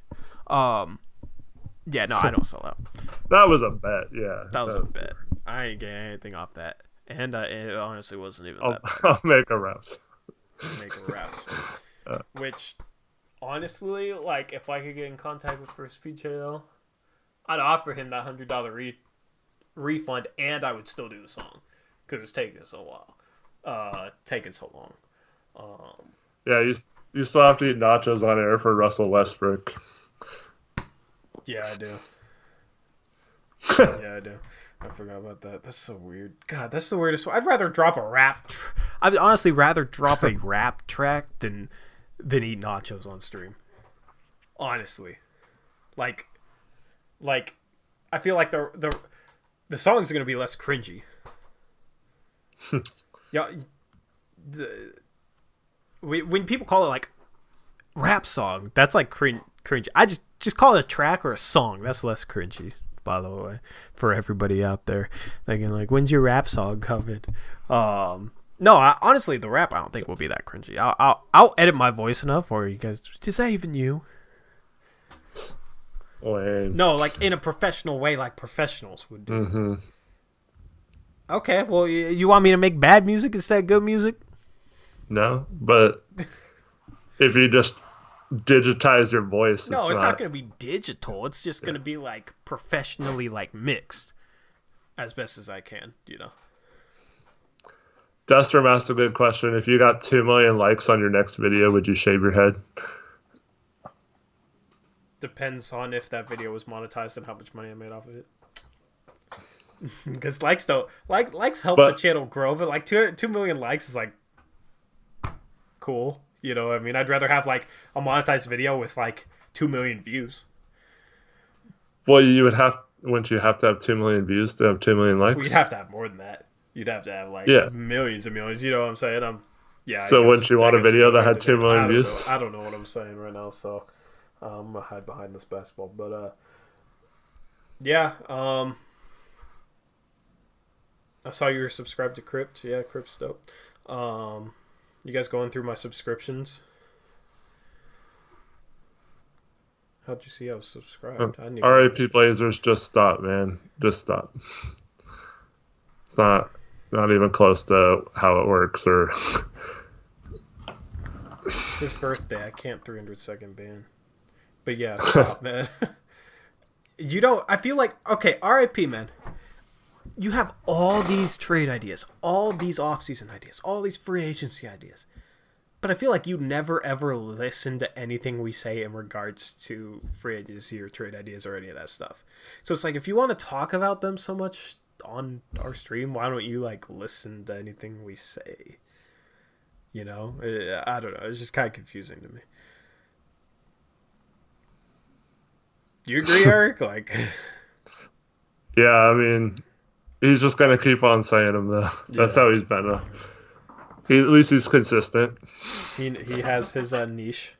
Yeah, no, I don't sell out. That was a bet. Yeah, that was a bet. I ain't getting anything off that, and it honestly wasn't even that bad. I'll make a reps. Which, honestly, like, if I could get in contact with First PJL, I'd offer him that $100 refund, and I would still do the song, because it's taking so long. Yeah, you still have to eat nachos on air for Russell Westbrook. Yeah, I do. Yeah, I do. I forgot about that. That's so weird. God, that's the weirdest one. I'd rather drop a rap. I'd honestly rather drop a rap track than eat nachos on stream. Honestly, like, I feel like the songs are gonna be less cringy. Yeah, when people call it like rap song, that's like cringe. I just call it a track or a song. That's less cringy, by the way, for everybody out there thinking like, when's your rap song coming? Honestly, the rap I don't think will be that cringy. I'll edit my voice enough for you guys. Is that even you? Lame. No, like in a professional way, like professionals would do. Mm-hmm. Okay, well, you want me to make bad music instead of good music? No, but if you just digitize your voice, no, it's not going to be digital. It's just going to be like professionally like mixed as best as I can, Dustrom asked a good question. If you got 2 million likes on your next video, would you shave your head? Depends on if that video was monetized and how much money I made off of it. Because likes help the channel grow, but like 2 million likes is like cool. You know what I mean? I'd rather have like a monetized video with like 2 million views. Well, wouldn't you have to have 2 million views to have 2 million likes? Well, you'd have to have more than that. You'd have to have like millions and millions. You know what I'm saying? So wouldn't you want a video that had 2 million views? I don't know what I'm saying right now, so I'm gonna hide behind this basketball. But yeah. I saw you were subscribed to Crypt. Yeah, Crypt's dope. You guys going through my subscriptions? How'd you see I was subscribed? RAP Blazers, just stop, man. Just stop. It's not even close to how it works. Or it's his birthday. I can't 300-second ban. But yeah, stop, man. You don't. I feel like okay. RAP, man. You have all these trade ideas, all these off-season ideas, all these free agency ideas. But I feel like you never, ever listen to anything we say in regards to free agency or trade ideas or any of that stuff. So it's like, if you want to talk about them so much on our stream, why don't you, like, listen to anything we say? You know? I don't know. It's just kind of confusing to me. Do you agree, Eric? Like... Yeah, I mean... He's just going to keep on saying them, though. That's how he's been, though. At least he's consistent. He has his niche.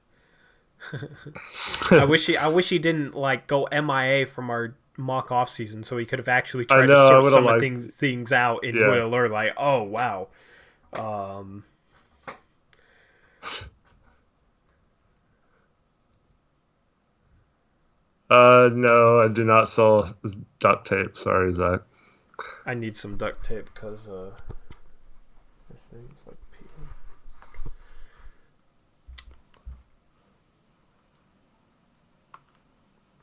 I wish he didn't, like, go MIA from our mock off season, so he could have actually tried to sort some of things out and would have learned, like, oh, wow. No, I do not sell duct tape. Sorry, Zach. I need some duct tape because this thing's like peeling.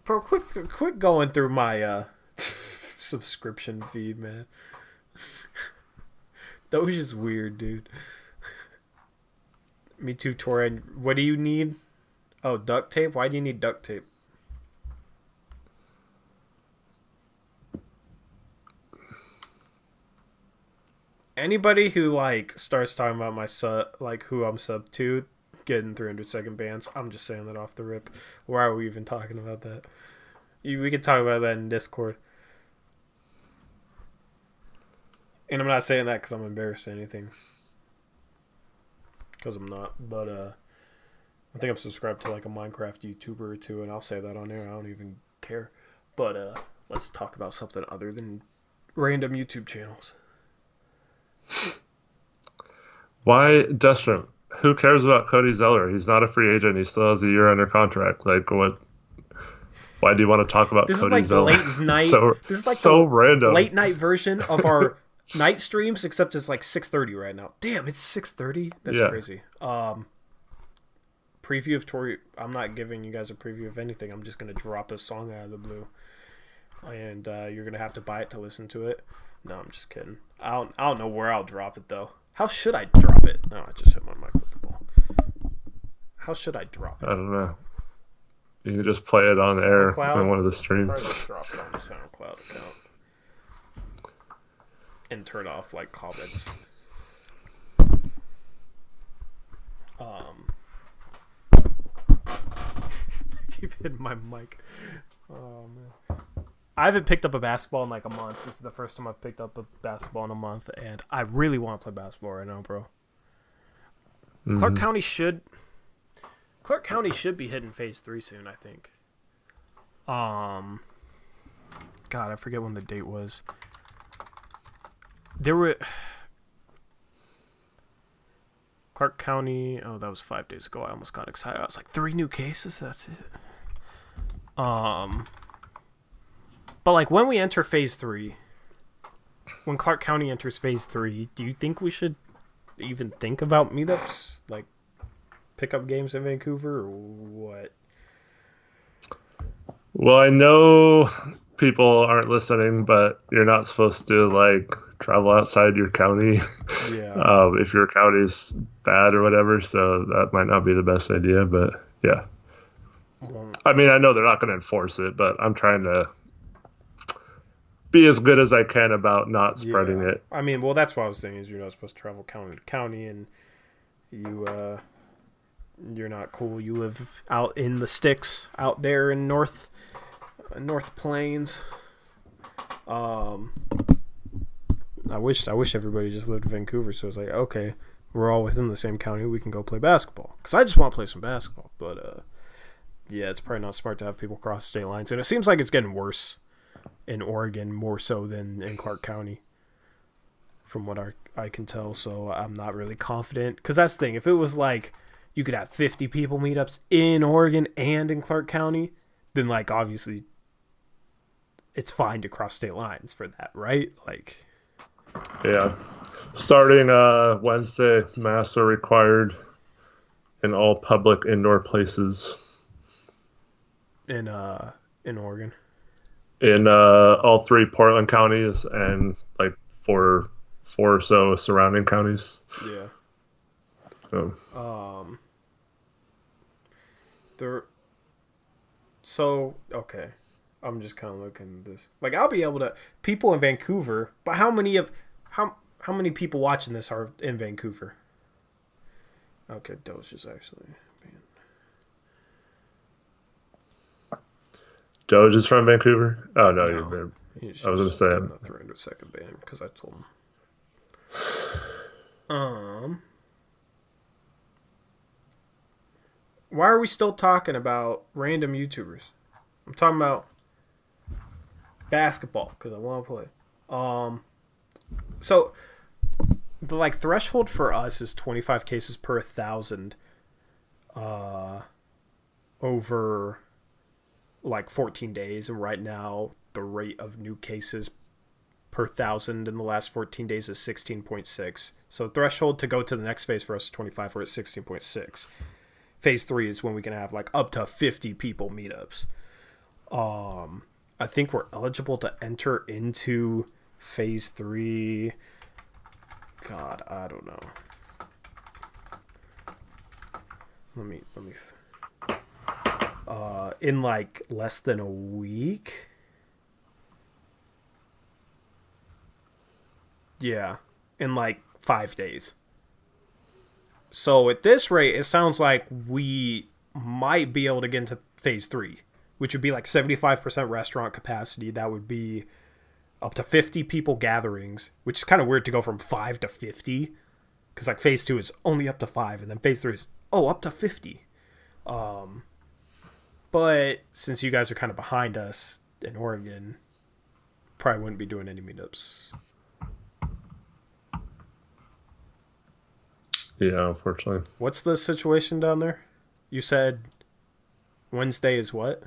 Bro, quit going through my subscription feed, man. That was just weird, dude. Me too, Torian. What do you need? Oh, duct tape? Why do you need duct tape? Anybody who like starts talking about my who I'm sub to, getting 300-second bans, I'm just saying that off the rip. Why are we even talking about that? We could talk about that in Discord. And I'm not saying that because I'm embarrassed or anything. Because I'm not. But I think I'm subscribed to like a Minecraft YouTuber or two, and I'll say that on air. I don't even care. But let's talk about something other than random YouTube channels. Why, Dustrom? Who cares about Cody Zeller? He's not a free agent. He still has a year under contract. Like, what? Why do you want to talk about Cody Zeller? This is like the late night. This is like so the random. Late night version of our night streams, except it's like 6:30 right now. Damn, it's 6:30. That's crazy. Preview of Tory. I'm not giving you guys a preview of anything. I'm just gonna drop a song out of the blue, and you're gonna have to buy it to listen to it. No, I'm just kidding. I don't know where I'll drop it, though. How should I drop it? No, I just hit my mic with the ball. How should I drop it? I don't know. You can just play it on air on one of the streams. Probably drop it on the SoundCloud account. And turn off, like, comments. I keep hitting my mic. Oh, man. I haven't picked up a basketball in like a month. This is the first time I've picked up a basketball in a month, and I really want to play basketball right now, bro. Mm-hmm. Clark County should be hitting phase 3 soon, I think. God, I forget when the date was. There were Clark County. Oh, that was 5 days ago. I almost got excited. I was like, 3 new cases. That's it. But, like, when we enter Phase 3, when Clark County enters Phase 3, do you think we should even think about meetups? Like, pick up games in Vancouver or what? Well, I know people aren't listening, but you're not supposed to like travel outside your county Yeah. if your county's bad or whatever. So that might not be the best idea, but yeah. Well, I mean, I know they're not going to enforce it, but I'm trying to be as good as I can about not spreading yeah. it. I mean, well, that's what I was thinking. Is you're not supposed to travel county to county, and you you're not cool. You live out in the sticks, out there in North Plains. Um, I wish everybody just lived in Vancouver, so it's like, okay, we're all within the same county. We can go play basketball because I just want to play some basketball. But yeah, it's probably not smart to have people cross state lines, and it seems like it's getting worse in Oregon more so than in Clark County, from what I can tell. So I'm not really confident because that's the thing. If it was like you could have 50 people meetups in Oregon and in Clark County, then like obviously it's fine to cross state lines for that, right? Like, Yeah. Starting Wednesday, masks are required in all public indoor places in Oregon. in all three Portland counties and like four or so surrounding counties. Yeah. So, There. So okay, I'm just kind of looking at this. Like, I'll be able to people in Vancouver, but how many people watching this are in Vancouver? Okay, Doge is actually. Doge is from Vancouver. Oh no, No, you're been. he's I was gonna just say getting a 300-second ban because I told him. Why are we still talking about random YouTubers? I'm talking about basketball because I want to play. So the like threshold for us is 25 cases per 1,000 over like 14 days, and right now the rate of new cases per 1,000 in the last 14 days is 16.6. So threshold to go to the next phase for us is 25. We're at 16.6. Phase 3 is when we can have like up to 50 people meetups. I think we're eligible to enter into phase 3. God, I don't know. Let me in like less than a week. Yeah, in like 5 days. So at this rate, it sounds like we might be able to get into phase 3, which would be like 75% restaurant capacity. That would be up to 50 people gatherings, which is kind of weird to go from 5 to 50. Because like phase 2 is only up to 5, and then phase 3 is, up to 50. But since you guys are kind of behind us in Oregon, probably wouldn't be doing any meetups. Yeah, unfortunately. What's the situation down there? You said Wednesday is what?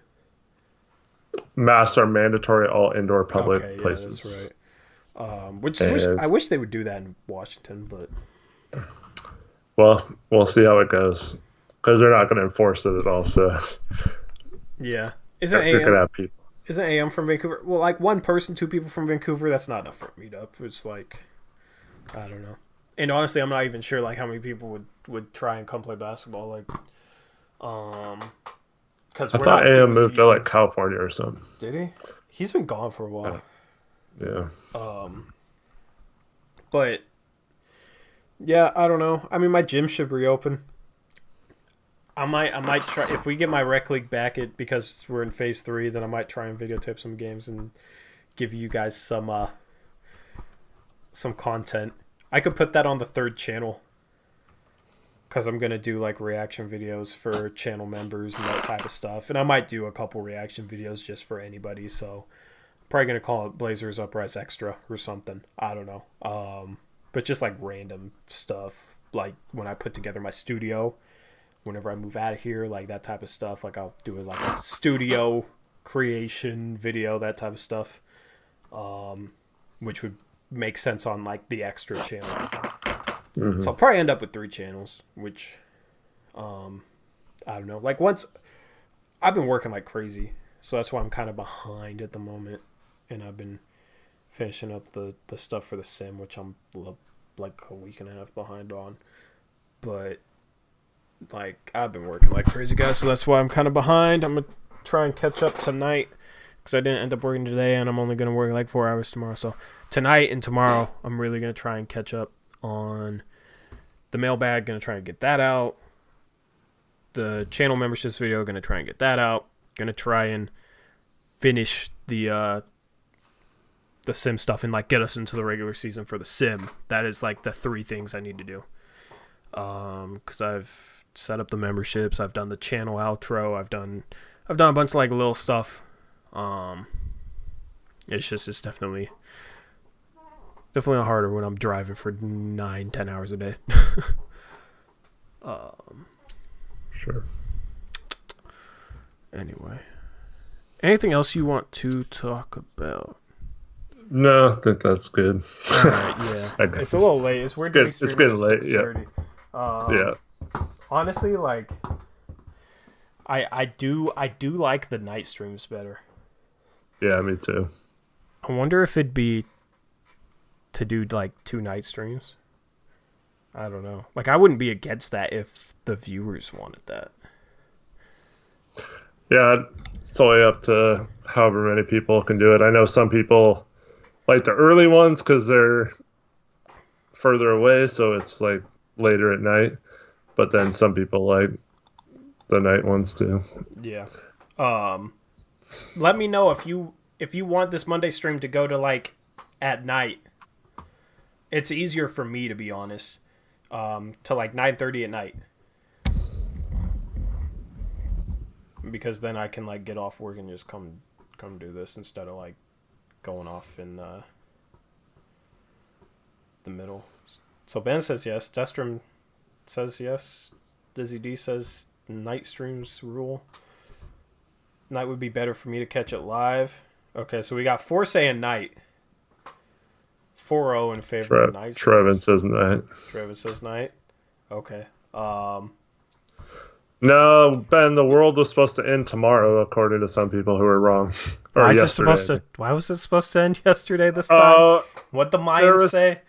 Masks are mandatory at all indoor public Okay, yeah, places. that's right. I wish they would do that in Washington, but Well, we'll see how it goes because they're not going to enforce it at all. So yeah, you're going to have people. Isn't AM from Vancouver? Well, like one person, 2 people from Vancouver, that's not enough for a meetup. It's like, I don't know. And honestly, I'm not even sure like how many people would try and come play basketball. Like, because I thought AM moved to like California or something. Did he? He's been gone for a while. Yeah. But yeah, I don't know. I mean, my gym should reopen. I might try if we get my rec league back because we're in phase 3. Then I might try and videotape some games and give you guys some content. I could put that on the 3rd channel because I'm gonna do like reaction videos for channel members and that type of stuff, and I might do a couple reaction videos just for anybody. So I'm probably gonna call it Blazers Uprise Extra or something. I don't know. But just like random stuff, like when I put together my studio, whenever I move out of here, like that type of stuff. Like I'll do like a studio creation video, that type of stuff, which would make sense on like the extra channel. Mm-hmm. So I'll probably end up with 3 channels, which I don't know. Like once I've been working like crazy So that's why I'm kind of behind at the moment. And I've been finishing up the stuff for the sim, which I'm like a week and a half behind on. But like I've been working like crazy, guys, so that's why I'm kind of behind. I'm gonna try and catch up tonight because I didn't end up working today, and I'm only gonna work like 4 hours tomorrow. So tonight and tomorrow, I'm really gonna try and catch up on the mailbag. Gonna try and get that out. The channel memberships video, gonna try and get that out. Gonna try and finish the sim stuff and like get us into the regular season for the sim. That is like the 3 things I need to do. Because I've set up the memberships, I've done the channel outro, I've done a bunch of like little stuff. It's definitely harder when I'm driving for 9-10 hours a day. Sure. Anyway, anything else you want to talk about? No, I think that's good. All right, yeah. It's a little late. It's weird. It's getting late. Yeah. Yeah. Honestly, like, I do like the night streams better. Yeah, me too. I wonder if it'd be to do like 2 night streams. I don't know. Like, I wouldn't be against that if the viewers wanted that. Yeah, it's totally up to however many people can do it. I know some people like the early ones because they're further away, so it's like later at night. But then some people like the night ones too. Yeah. Let me know if you want this Monday stream to go to like at night. It's easier for me, to be honest, to like 9:30 at night, because then I can like get off work and just come do this instead of like going off in the middle. So Ben says yes. Destrom says yes. Dizzy D says night streams rule. Night would be better for me to catch it live. Okay, so we got 4 saying night. 4-0 in favor of night. Trevor says night. Trevor says night. Okay. No, Ben, the world was supposed to end tomorrow, according to some people who are wrong. Or why yesterday. Why was it supposed to end yesterday this time? What the Mayans say?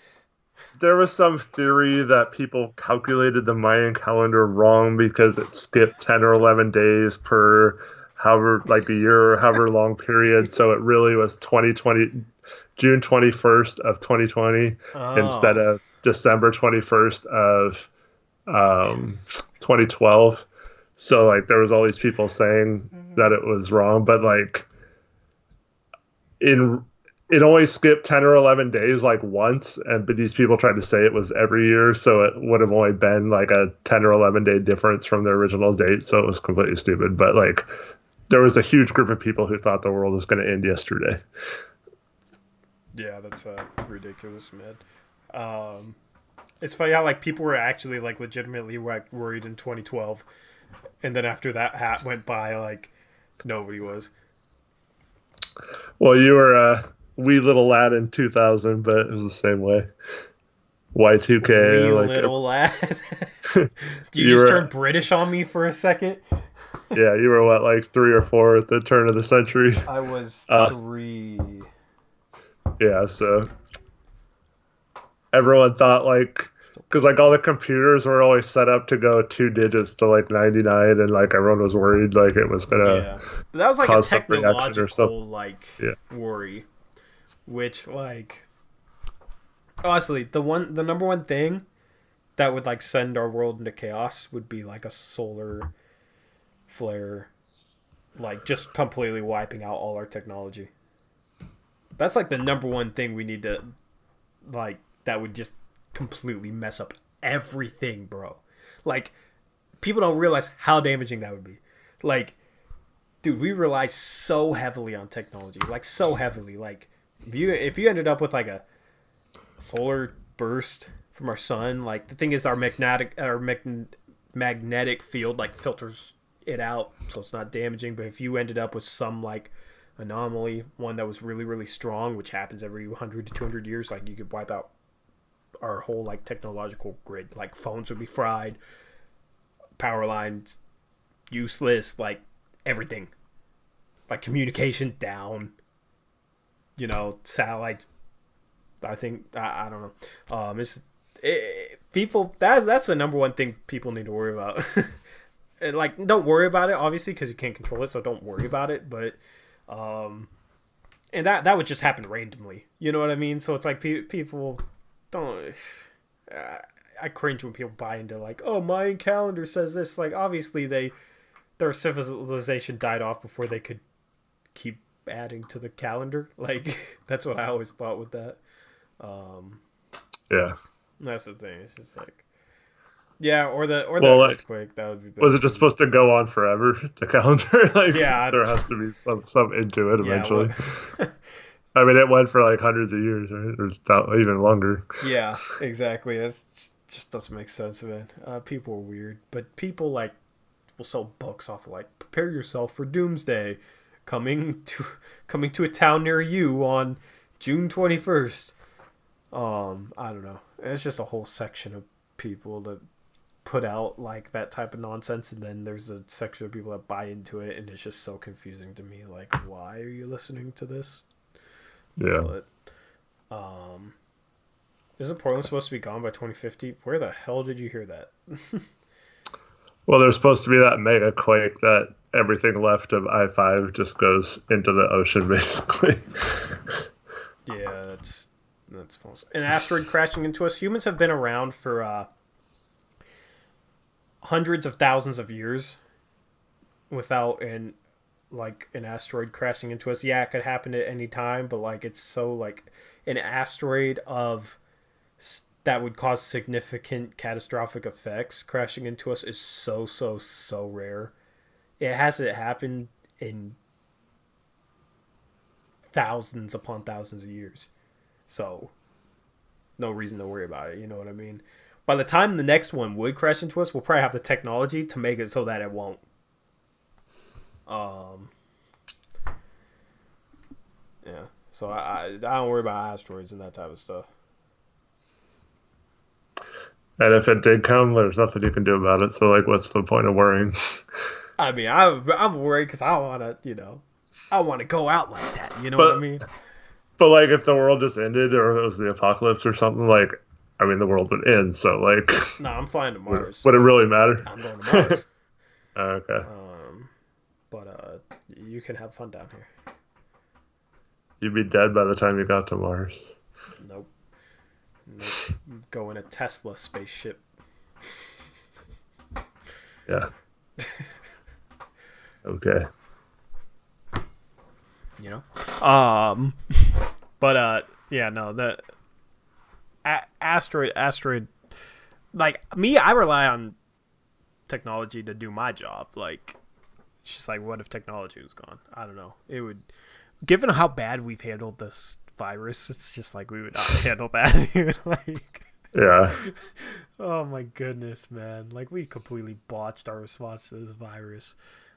There was some theory that people calculated the Mayan calendar wrong because it skipped 10 or 11 days per however, like a year or however long period. So it really was 2020, June 21st of 2020 instead of December 21st of 2012. So like there was all these people saying that it was wrong, but like it only skipped 10 or 11 days like once, but these people tried to say it was every year, so it would have only been like a 10 or 11 day difference from the original date, so it was completely stupid. But like there was a huge group of people who thought the world was going to end yesterday. Yeah, that's ridiculous, man. It's funny how like people were actually like legitimately like worried in 2012, and then after that hat went by, like nobody was. Well, you were a wee little lad in 2000, but it was the same way. Y2K. Wee like little lad. you just turned British on me for a second. Yeah, you were what, like 3 or 4 at the turn of the century? I was 3. Yeah, so everyone thought like, because like all the computers were always set up to go 2 digits to like 99, and like everyone was worried like it was gonna but that was like a technological like worry, which like honestly the number one thing that would like send our world into chaos would be like a solar flare, like just completely wiping out all our technology. That's like the number one thing we need to like, that would just completely mess up everything, bro. Like, people don't realize how damaging that would be. Like, dude, we rely so heavily on technology, like so heavily. Like, if you ended up with like a solar burst from our sun, like the thing is our magnetic field like filters it out, so it's not damaging. But if you ended up with some like anomaly, one that was really, really strong, which happens every 100 to 200 years, like you could wipe out our whole like technological grid. Like phones would be fried, power lines useless, like everything. like communication down. Satellites. I think I don't know. People. That's the number one thing people need to worry about. And like, don't worry about it, obviously, because you can't control it. So don't worry about it. But, and that would just happen randomly. You know what I mean? So it's like people don't. I cringe when people buy into like, oh, Mayan calendar says this. Like, obviously their civilization died off before they could keep adding to the calendar. Like, that's what I always thought with that. Yeah, that's the thing. It's just like, yeah, or the earthquake. That would be better. Was it just supposed to go on forever? The calendar, like, yeah, there has to be some into it eventually. Yeah, I mean, it went for like hundreds of years, right? Or even longer. Yeah, exactly. It just doesn't make sense, man. People are weird, but people like will sell books off of like, prepare yourself for doomsday, coming to a town near you on June 21st. I don't know. It's just a whole section of people that put out like that type of nonsense, and then there's a section of people that buy into it, and it's just so confusing to me. Like, why are you listening to this? Yeah. But, isn't Portland supposed to be gone by 2050? Where the hell did you hear that? Well, there's supposed to be that mega quake that everything left of I-5 just goes into the ocean, basically. Yeah, that's false. An asteroid crashing into us. Humans have been around for hundreds of thousands of years without an asteroid crashing into us. Yeah, it could happen at any time, but like, it's so like an asteroid that would cause significant catastrophic effects crashing into us is so rare. It hasn't happened in thousands upon thousands of years. So no reason to worry about it, you know what I mean? By the time the next one would crash into us, we'll probably have the technology to make it so that it won't. Yeah. So I don't worry about asteroids and that type of stuff. And if it did come, there's nothing you can do about it. So, like, what's the point of worrying? I mean, I'm worried because I want to, I want to go out like that. You know what I mean? But, like, if the world just ended or it was the apocalypse or something, like, I mean, the world would end. So, like... No, I'm flying to Mars. Would it really matter? I'm going to Mars. Okay. But you can have fun down here. You'd be dead by the time you got to Mars. Nope. Go in a Tesla spaceship. Yeah. Okay. But yeah, no, the asteroid, like me, I rely on technology to do my job. Like, it's just like, what if technology was gone? I don't know. It would, given how bad we've handled this virus, it's just like we would not handle that. Like, yeah. Oh my goodness, man! Like, we completely botched our response to this virus.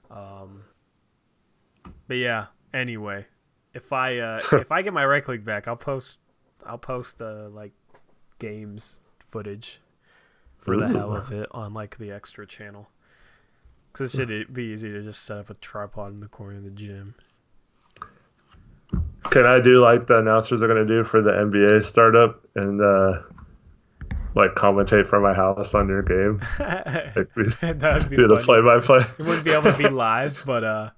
But yeah. Anyway, if I get my rec league back, I'll post like games footage for the hell of it on like the extra channel. Because it should be easy to just set up a tripod in the corner of the gym. Can I do like the announcers are going to do for the NBA startup and like commentate from my house on your game? Like, That'd be do the play-by-play. It wouldn't be able to be live, but I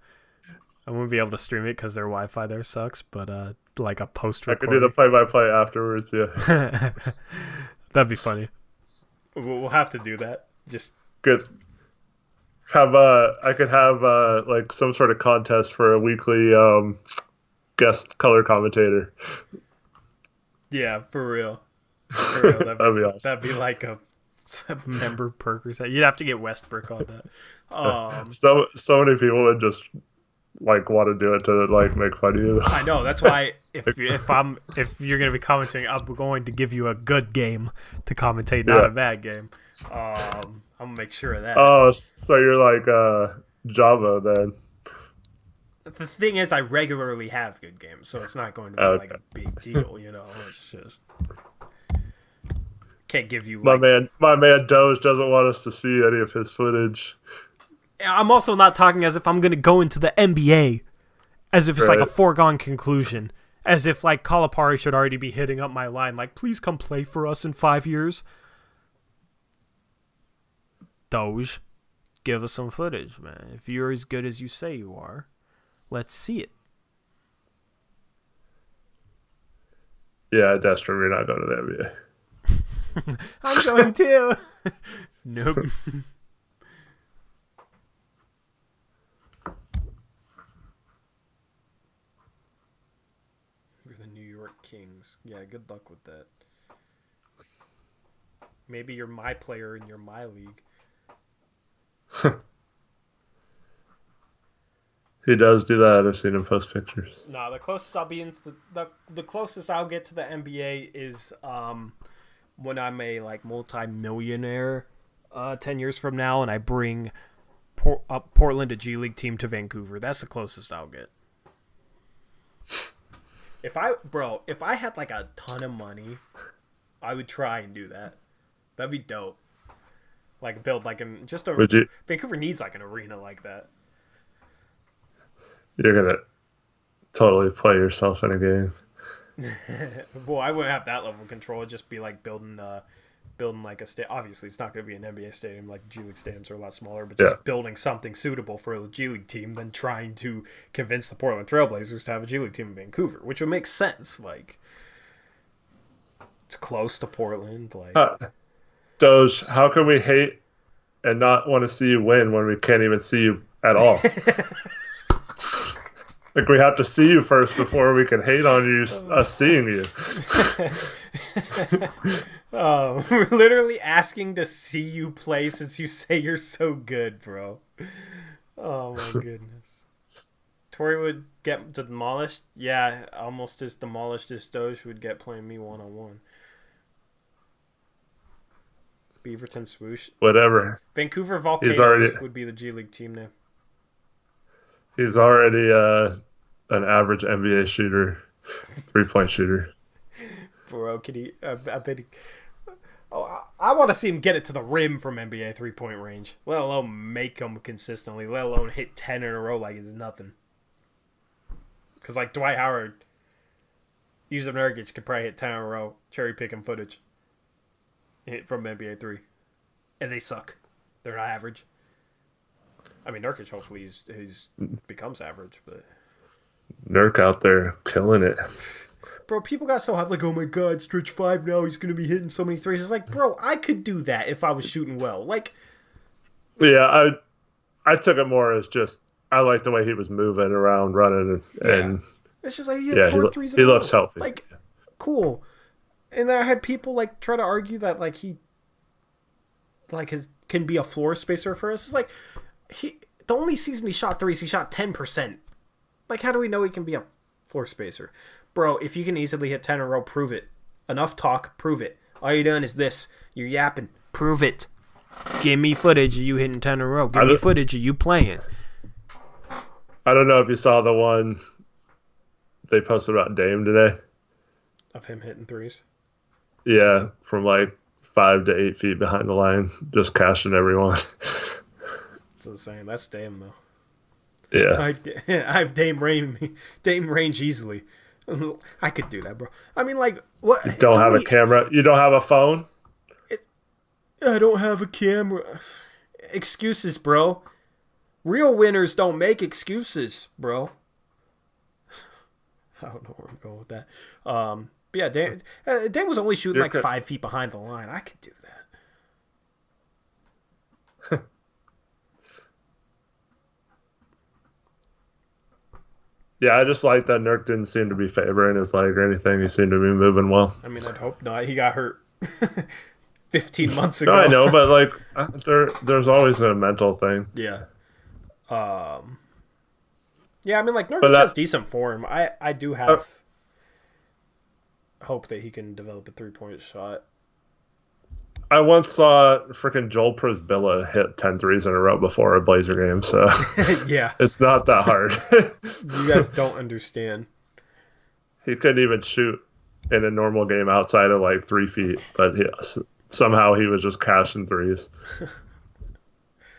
wouldn't be able to stream it because their Wi-Fi there sucks. But like a post recording, I could do the play-by-play afterwards. Yeah, that'd be funny. We'll have to do that. Just good. I could have like some sort of contest for a weekly guest color commentator. Yeah, for real. That'd be awesome. That'd be like a member perk or something. You'd have to get Westbrook on that. So many people would just like want to do it to like make fun of you. I know. That's why if you're gonna be commenting, I'm going to give you a good game to commentate, not a bad game. I'm gonna make sure of that. Oh, so you're like Java then. The thing is, I regularly have good games, so it's not going to be like a big deal, you know. It's just can't give you. My man Doge doesn't want us to see any of his footage. I'm also not talking as if I'm going to go into the NBA As if it's like a Right. foregone conclusion. As if like Calipari should already be hitting up my line, like, please come play for us in 5 years. Doge, give us some footage, man. If you're as good as you say you are, let's see it. Yeah, that's true. We're not going to the NBA. I'm going too. Nope. We're the New York Kings. Yeah, good luck with that. Maybe you're my player and you're my league. He does do that. I've seen him post pictures. No, the closest I'll be into the closest I'll get to the NBA is when I'm a like multi-millionaire 10 years from now, and I bring Portland, a G League team, to Vancouver. That's the closest I'll get. If I had like a ton of money, I would try and do that. That'd be dope. Like build like Vancouver needs like an arena like that. You're gonna totally play yourself in a game. Well, I wouldn't have that level of control. It'd just be like building like a stadium. Obviously, it's not going to be an NBA stadium. Like G League stadiums are a lot smaller, but just building something suitable for a G League team, then trying to convince the Portland Trailblazers to have a G League team in Vancouver, which would make sense. Like it's close to Portland. Like Doge, how can we hate and not want to see you win when we can't even see you at all? Like we have to see you first before we can hate on you, us seeing you. We're literally asking to see you play since you say you're so good, bro. Oh my goodness. Tori would get demolished. Yeah, almost as demolished as Doge would get playing me 1-on-1. Beaverton swoosh. Whatever. Vancouver Volcanoes would be the G League team now. He's already an average NBA shooter, 3-point shooter. Bro, can he? I bet he. Oh, I want to see him get it to the rim from NBA 3-point range. Let alone make them consistently. Let alone hit 10 in a row like it's nothing. Because like Dwight Howard, Yusuf Nurkic could probably hit 10 in a row, cherry picking footage. Hit from NBA 3, and they suck. They're not average. I mean, Nurkic hopefully he's becomes average, but Nurk out there killing it. Bro, people got so hyped like, oh my god, stretch 5 now, he's gonna be hitting so many threes. It's like, bro, I could do that if I was shooting well. Like, yeah, I took it more as just I like the way he was moving around, running, and it's just like he hit 4 threes. He looks healthy. Like, cool. And then I had people like try to argue that like he like can be a floor spacer for us. It's like the only season he shot threes, he shot 10%. Like, how do we know he can be a floor spacer? Bro, if you can easily hit 10 in a row, prove it. Enough talk, prove it. All you're doing is this. You're yapping. Prove it. Give me footage of you hitting 10 in a row. Give me footage of you playing. I don't know if you saw the one they posted about Dame today. Of him hitting threes? Yeah, from like 5 to 8 feet behind the line, just cashing everyone. That's the same. That's Dame, though. Yeah. I have Dame range easily. I could do that, bro. I mean, like, what? You don't have a camera? You don't have a phone? I don't have a camera. Excuses, bro. Real winners don't make excuses, bro. I don't know where I'm going with that. But yeah, Dame was only shooting like 5 feet behind the line. I could do that. Yeah, I just like that Nurk didn't seem to be favoring his leg or anything. He seemed to be moving well. I mean, I'd hope not. He got hurt 15 months ago. No, I know, but like there's always a mental thing. Yeah. Yeah, I mean, like, Nurkic has decent form. I do have hope that he can develop a 3-point shot. I once saw freaking Joel Prisbilla hit 10 threes in a row before a Blazer game, so yeah, it's not that hard. You guys don't understand. He couldn't even shoot in a normal game outside of like 3 feet, but somehow he was just cashing threes.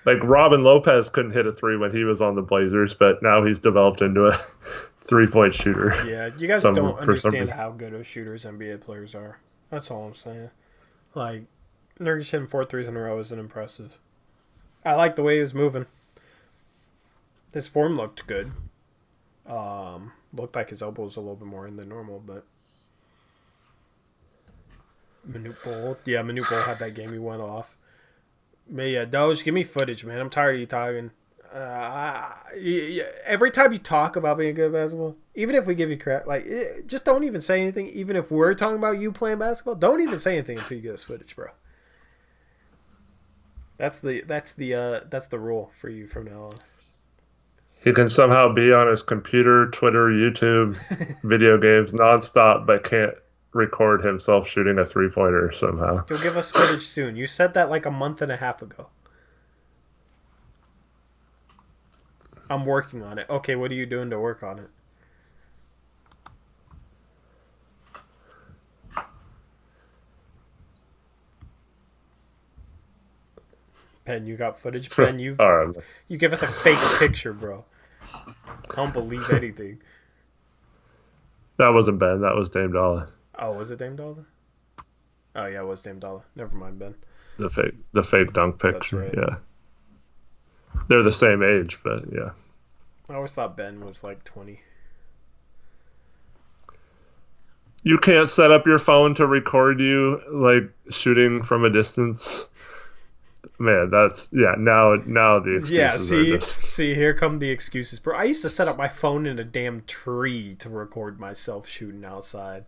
Like Robin Lopez couldn't hit a three when he was on the Blazers, but now he's developed into a 3-point shooter. Yeah, you guys Some don't for some understand reason. how good of shooters NBA players are. That's all I'm saying. Like, Nurkic hitting 4 threes in a row isn't impressive. I like the way he was moving. His form looked good. Looked like his elbow was a little bit more in than normal, but Manute Bol had that game. He went off. But yeah, Doge, give me footage, man. I'm tired of you talking. Every time you talk about being good at basketball, even if we give you crap, like just don't even say anything. Even if we're talking about you playing basketball, don't even say anything until you get us footage, bro. That's the rule for you from now on. He can somehow be on his computer, Twitter, YouTube, video games nonstop, but can't record himself shooting a 3-pointer somehow. You'll give us footage soon. You said that like a month and a half ago. I'm working on it. Okay, what are you doing to work on it? Ben, you got footage? Ben, you All right. you give us a fake picture, bro. I don't believe anything. That wasn't Ben. That was Dame Dollar. Oh, was it Dame Dollar? Oh yeah, it was Dame Dollar. Never mind, Ben. The fake dunk That's picture. right. Yeah. They're the same age, but yeah. I always thought Ben was like 20. You can't set up your phone to record you like shooting from a distance. Man, that's now the excuses Yeah, are just see, here come the excuses, bro. I used to set up my phone in a damn tree to record myself shooting outside.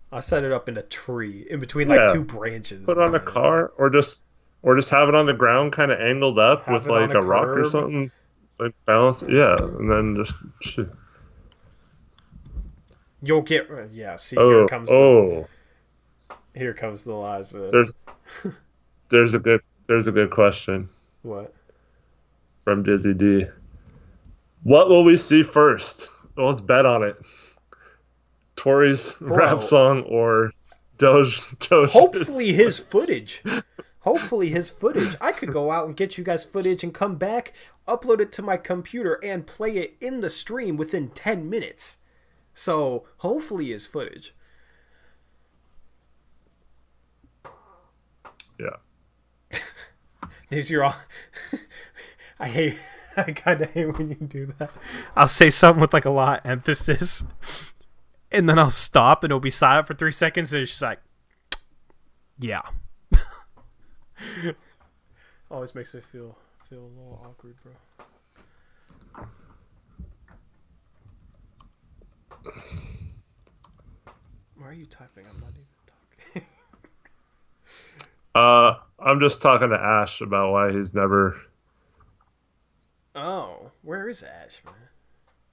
I set it up in a tree, in between like two branches. put on a man. car or just have it on the ground kind of angled up Have with it on like a a rock or curb. something. Like balance, yeah, and then just shoot. You'll get See, Oh, here comes the lies, man. there's there's a good question What? from Dizzy D. What will we see first? Well, let's bet on it. Tori's rap song or Doge. Hopefully his footage. Hopefully his footage. I could go out and get you guys footage and come back, upload it to my computer, and play it in the stream within 10 minutes. So hopefully his footage. Yeah. These are all. I kind of hate when you do that. I'll say something with like a lot of emphasis, and then I'll stop, and it'll be silent for 3 seconds, and it's just like, yeah. Always makes it feel a little awkward, bro. Why are you typing? I'm not even talking. I'm just talking to Ash about why he's never. Oh, where is Ash, man?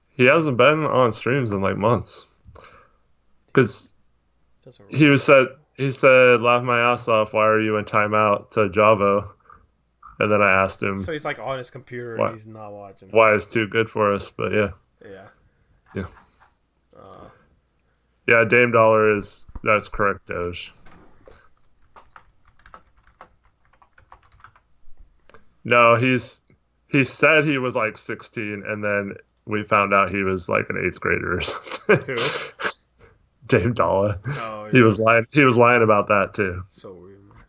He hasn't been on streams in like months. Because he said, laugh my ass off, why are you in timeout to Javo? And then I asked him. So he's like on his computer and he's not watching. Why it's too good for us, but yeah. Yeah. Yeah, Dame Dollar that's correct, Doge. No, he said he was like 16, and then we found out he was like an 8th grader or something. Who? Dame Dollar. Oh, yeah. He was lying about that too. So weird, man.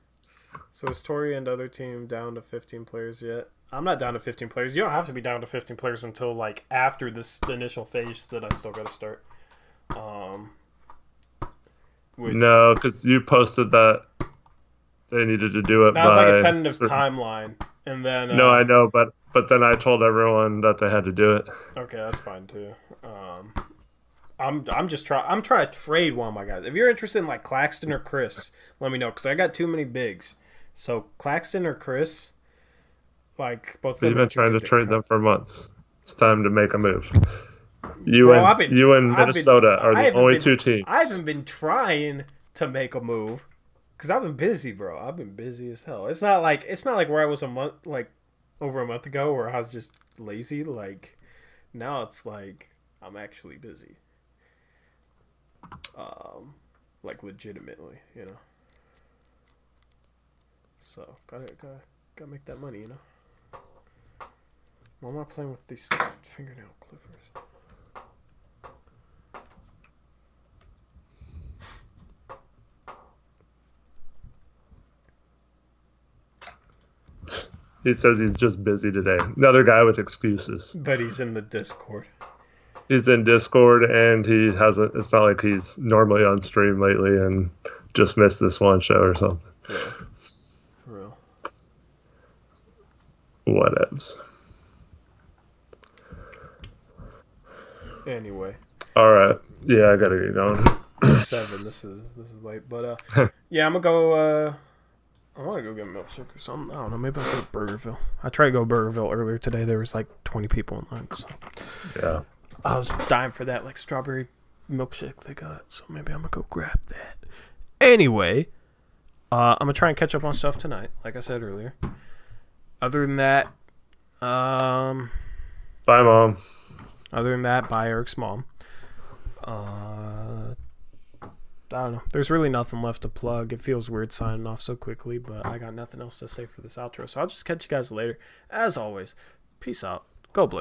So is Tori and the other team down to 15 players yet? I'm not down to 15 players. You don't have to be down to 15 players until like after this initial phase that I still got to start. No, because you posted that they needed to do it. That was like a tentative timeline, and then no, I know, but then I told everyone that they had to do it. Okay, that's fine too. I'm trying to trade one of my guys. If you're interested in like Claxton or Chris, let me know because I got too many bigs. So Claxton or Chris, like both of them. You've been trying to trade them for months. It's time to make a move. You and Minnesota are the only two teams. I haven't been trying to make a move because I've been busy, bro. I've been busy as hell. It's not like where I was over a month ago where I was just lazy. Like now it's like I'm actually busy. Like legitimately, you know. So gotta Gotta make that money, you know. Why am I playing with these fingernail clippers? He says he's just busy today. Another guy with excuses. But he's in the Discord. He's in Discord, and he hasn't. It's not like he's normally on stream lately and just missed this one show or something. Yeah. For real. Whatevs. Anyway. All right. Yeah, I gotta get going. 7. This is late, but yeah, I'm gonna go. I want to go get a milkshake or something. I don't know. Maybe I'll go to Burgerville. I tried to go to Burgerville earlier today. There was like 20 people in line. So. Yeah. I was dying for that like strawberry milkshake they got. So maybe I'm gonna go grab that. Anyway, I'm gonna try and catch up on stuff tonight. Like I said earlier. Other than that, bye, Mom. Other than that, bye, Eric's mom. I don't know. There's really nothing left to plug. It feels weird signing off so quickly, but I got nothing else to say for this outro. So I'll just catch you guys later. As always, peace out. Go Blue.